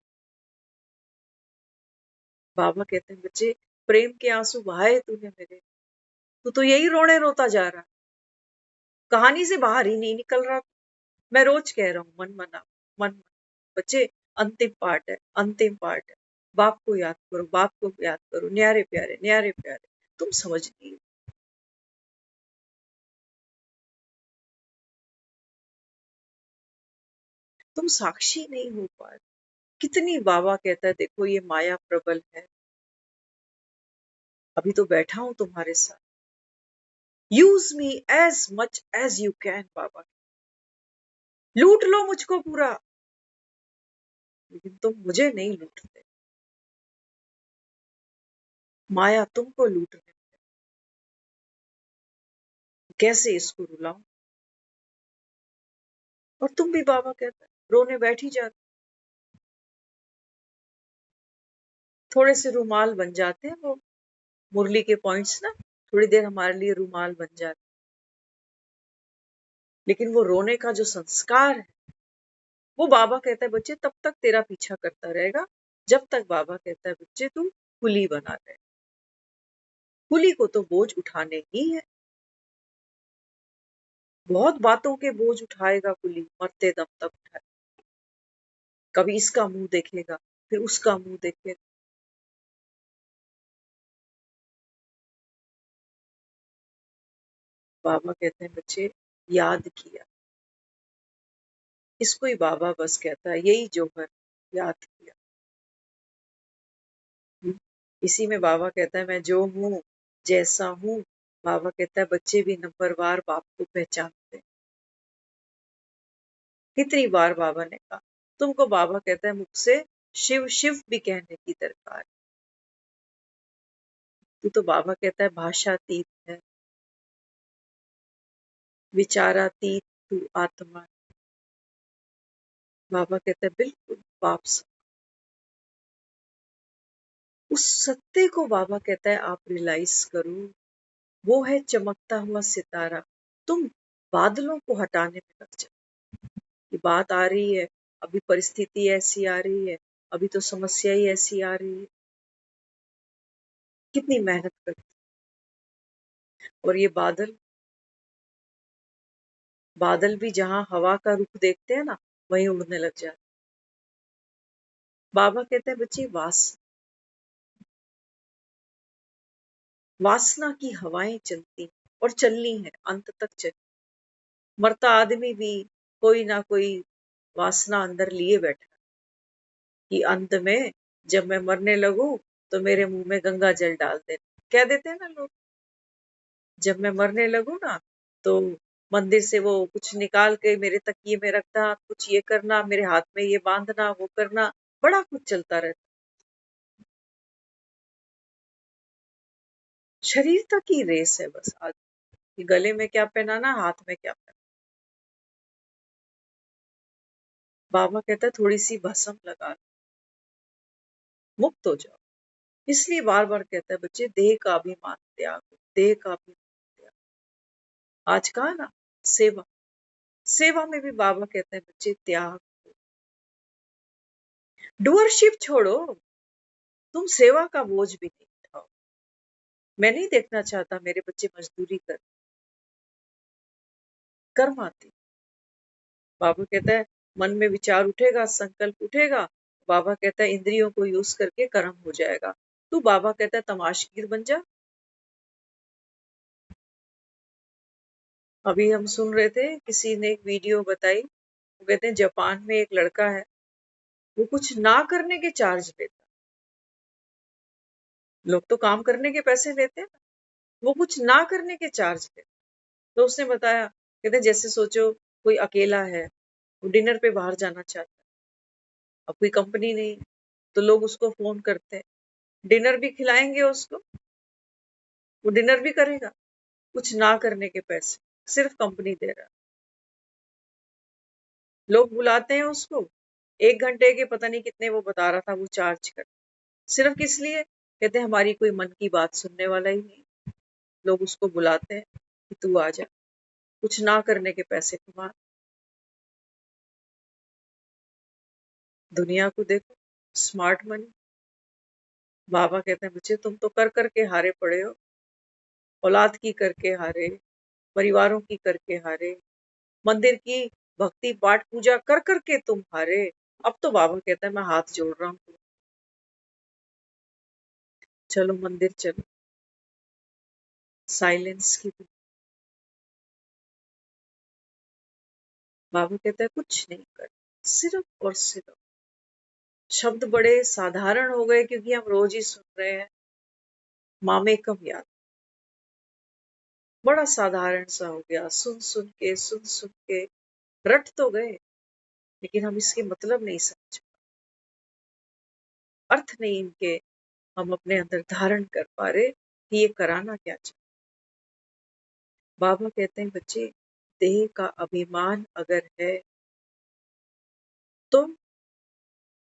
बाबा कहते हैं बच्चे, प्रेम के आंसू बहाए तूने मेरे, तू तो यही रोने रोता जा रहा, कहानी से बाहर ही नहीं निकल रहा। मैं रोज कह रहा हूँ मन मना, मन मना। बच्चे, अंतिम पार्ट है, अंतिम पार्ट है, बाप को याद करो, बाप को याद करो, न्यारे प्यारे, न्यारे प्यारे। तुम समझ नहीं हो, तुम साक्षी नहीं हो पा रहे। कितनी, बाबा कहता है देखो ये माया प्रबल है, अभी तो बैठा हूं तुम्हारे साथ, use me as much as you can बाबा, लूट लो मुझको पूरा, लेकिन तुम मुझे नहीं लूटते, माया तुमको लूट रहे, कैसे इसको रुलाऊं। और तुम भी, बाबा कहता है, रोने बैठ ही जाते, थोड़े से रुमाल बन जाते हैं वो मुरली के पॉइंट्स ना, थोड़ी देर हमारे लिए रुमाल बन जाते, लेकिन वो रोने का जो संस्कार है, वो बाबा कहता है बच्चे तब तक तेरा पीछा करता रहेगा, जब तक, बाबा कहता है बच्चे तू कुली बना रहे, कुली को तो बोझ उठाने ही है, बहुत बातों के बोझ उठाएगा कुली, मरते दम तक उठाए, कभी इसका मुंह देखेगा, फिर उसका मुंह देखेगा। बाबा कहते हैं बच्चे, याद किया, इसको ही बाबा बस कहता है, यही जोहर, याद किया। इसी में बाबा कहता है मैं जो हूँ, जैसा हूँ, बाबा कहता है बच्चे भी नंबरवार बाप को पहचानते हैं, कितनी बार बाबा ने कहा। तुमको बाबा कहता है मुझसे शिव शिव भी कहने की दरकार है। तू तो बाबा कहता है भाषातीत है, विचारातीत तू आत्मा है। बाबा कहता है बिल्कुल बाप सा। उस सत्य को बाबा कहता है आप रियलाइज करो, वो है चमकता हुआ सितारा। तुम बादलों को हटाने में लग जाओ कि बात आ रही है, अभी परिस्थिति ऐसी आ रही है, अभी तो समस्या ही ऐसी आ रही है। कितनी मेहनत करती, और ये बादल भी जहां हवा का रुख देखते हैं ना, वहीं उड़ने लग जाते। बाबा कहते हैं बच्चे वासना की हवाएं चलती और चलनी है, अंत तक चलनी। मरता आदमी भी कोई ना कोई वासना अंदर लिए बैठा कि अंत में जब मैं मरने लगूं तो मेरे मुंह में गंगा जल डाल देना, कह देते हैं ना लोग। जब मैं मरने लगूं ना तो मंदिर से वो कुछ निकाल के मेरे तकिए में रखना, कुछ ये करना, मेरे हाथ में ये बांधना, वो करना, बड़ा कुछ चलता रहता। शरीर तक की रेस है बस आज, कि गले में क्या पहनाना, हाथ में क्या पहनाना। बाबा कहता है थोड़ी सी भस्म लगा लो, मुक्त हो जाओ। इसलिए बार बार कहता है बच्चे देह का अभिमान त्याग, देह का अभिमान त्याग। आज कहा ना सेवा, सेवा में भी बाबा कहते हैं बच्चे त्याग, डूअरशिप छोड़ो। तुम सेवा का बोझ भी नहीं उठाओ। मैं नहीं देखना चाहता मेरे बच्चे मजदूरी कर कर्म आती। बाबा कहता है मन में विचार उठेगा, संकल्प उठेगा, बाबा कहता है इंद्रियों को यूज करके कर्म हो जाएगा। तू बाबा कहता है तमाशगीर बन जा। अभी हम सुन रहे थे, किसी ने एक वीडियो बताई, वो कहते हैं जापान में एक लड़का है, वो कुछ ना करने के चार्ज लेता। लोग तो काम करने के पैसे लेते हैं, वो कुछ ना करने के चार्ज लेता। तो उसने बताया, कहते हैं जैसे सोचो कोई अकेला है, वो डिनर पे बाहर जाना चाहता है, अब कोई कंपनी नहीं, तो लोग उसको फोन करते हैं, डिनर भी खिलाएंगे उसको, वो डिनर भी करेगा, कुछ ना करने के पैसे, सिर्फ कंपनी दे रहा है। लोग बुलाते हैं उसको, 1 घंटे के पता नहीं कितने वो बता रहा था वो चार्ज कर, सिर्फ किस लिए, कहते हैं हमारी कोई मन की बात सुनने वाला ही नहीं। लोग उसको बुलाते हैं कि तू आ जा, कुछ ना करने के पैसे कमा। दुनिया को देखो, स्मार्ट मनी। बाबा कहते हैं बच्चे तुम तो कर करके हारे पड़े हो, औलाद की करके हारे, परिवारों की करके हारे, मंदिर की भक्ति पाठ पूजा कर करके तुम हारे। अब तो बाबा कहता है मैं हाथ जोड़ रहा हूँ, चलो मंदिर चलो, साइलेंस की। बाबा कहता है कुछ नहीं कर, सिर्फ और सिर्फ। शब्द बड़े साधारण हो गए क्योंकि हम रोज ही सुन रहे हैं, मामेकम याद, बड़ा साधारण सा हो गया, सुन सुन के रट तो गए, लेकिन हम इसके मतलब नहीं समझ, अर्थ नहीं इनके हम अपने अंदर धारण कर पा रहे कि ये कराना क्या चाहिए। बाबा कहते हैं बच्चे देह का अभिमान अगर है तो,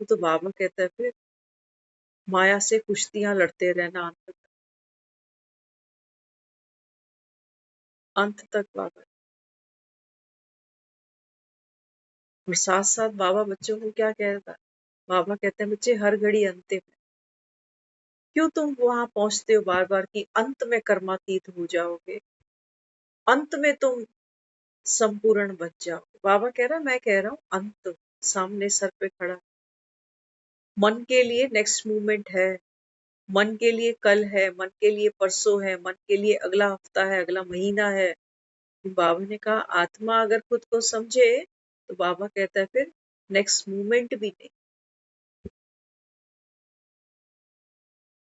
तो बाबा कहता है फिर माया से कुश्तियां लड़ते रहना अंत तक बाबा। और साथ साथ बाबा बच्चों को क्या कहता है, बाबा कहते हैं बच्चे हर घड़ी अंतिम है, क्यों तुम वहां पहुंचते हो बार बार कि अंत में कर्मातीत हो जाओगे, अंत में तुम संपूर्ण बच जाओगे। बाबा कह रहा है मैं कह रहा हूं अंत सामने सर पे खड़ा। मन के लिए नेक्स्ट मूवमेंट है, मन के लिए कल है, मन के लिए परसों है, मन के लिए अगला हफ्ता है, अगला महीना है। बाबा ने कहा आत्मा अगर खुद को समझे तो बाबा कहता है फिर नेक्स्ट मूवमेंट भी नहीं।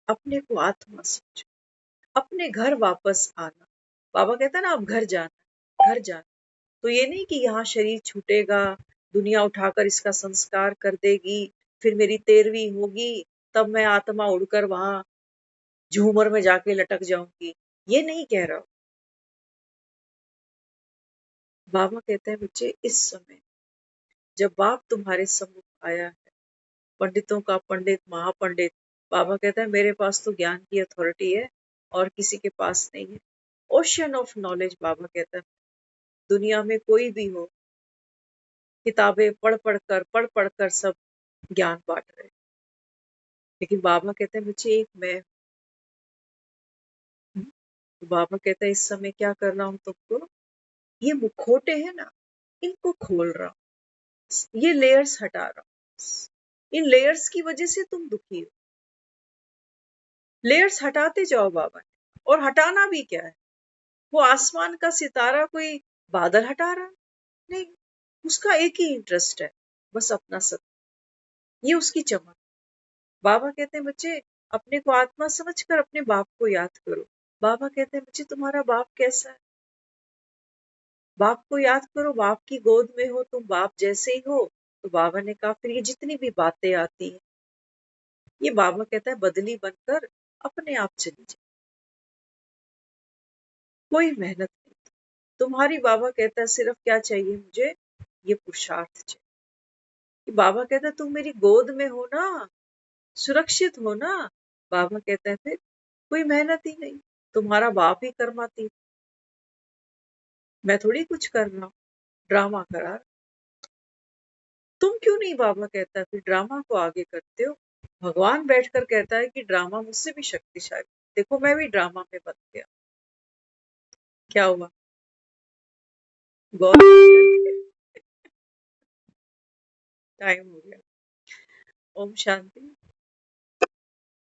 अपने को आत्मा समझो, अपने घर वापस आना। बाबा कहता है ना अब घर जाना, घर जाना। तो ये नहीं कि यहाँ शरीर छूटेगा, दुनिया उठाकर इसका संस्कार कर देगी, फिर मेरी 13वीं होगी, तब मैं आत्मा उड़कर वहां झूमर में जाके लटक जाऊंगी। ये नहीं कह रहा हूं। बाबा कहते हैं बच्चे, इस समय जब बाप तुम्हारे सम्मुख आया है, पंडितों का पंडित, महापंडित, बाबा कहता है मेरे पास तो ज्ञान की अथॉरिटी है और किसी के पास नहीं है। ओशन ऑफ नॉलेज, बाबा कहता है दुनिया में कोई भी हो, किताबें पढ़ कर सब ज्ञान बांट रहे हैं। लेकिन बाबा कहते हैं मुझे एक मैं हूँ। तो बाबा कहता है इस समय क्या कर रहा हूँ तुमको, ये मुखोटे हैं ना, इनको खोल रहा हूँ, ये लेयर्स हटा रहा हूँ। इन लेयर्स की वजह से तुम दुखी हो। लेयर्स हटाते जाओ बाबा ने। और हटाना भी क्या है, वो आसमान का सितारा कोई बादल हटा रहा है? नहीं, उसका एक ही इंटरेस्ट है, बस अपना सत्य। ये उसकी चमक। बाबा कहते हैं बच्चे, अपने को आत्मा समझकर अपने बाप को याद करो। बाबा कहते हैं बच्चे, तुम्हारा बाप कैसा है? बाप को याद करो, बाप की गोद में हो तुम, बाप जैसे ही हो। तो बाबा ने कहा फिर ये जितनी भी बातें आती हैं, ये बाबा कहता है बदली बनकर अपने आप चली जाए, कोई मेहनत नहीं। तुम्हारी, बाबा कहता है सिर्फ क्या चाहिए मुझे, ये पुरुषार्थ चाहिए। कि बाबा कहता है तुम मेरी गोद में हो ना, सुरक्षित हो ना। बाबा कहता है फिर कोई मेहनत ही नहीं, तुम्हारा बाप ही कर्माती, मैं थोड़ी कुछ कर रहा हूँ, ड्रामा करा। तुम क्यों नहीं, बाबा कहता है, फिर ड्रामा को आगे करते हो। भगवान बैठकर कहता है कि ड्रामा मुझसे भी शक्तिशाली। देखो मैं भी ड्रामा में बन गया। क्या हुआ, गौर टाइम हो गया। ओम शांति।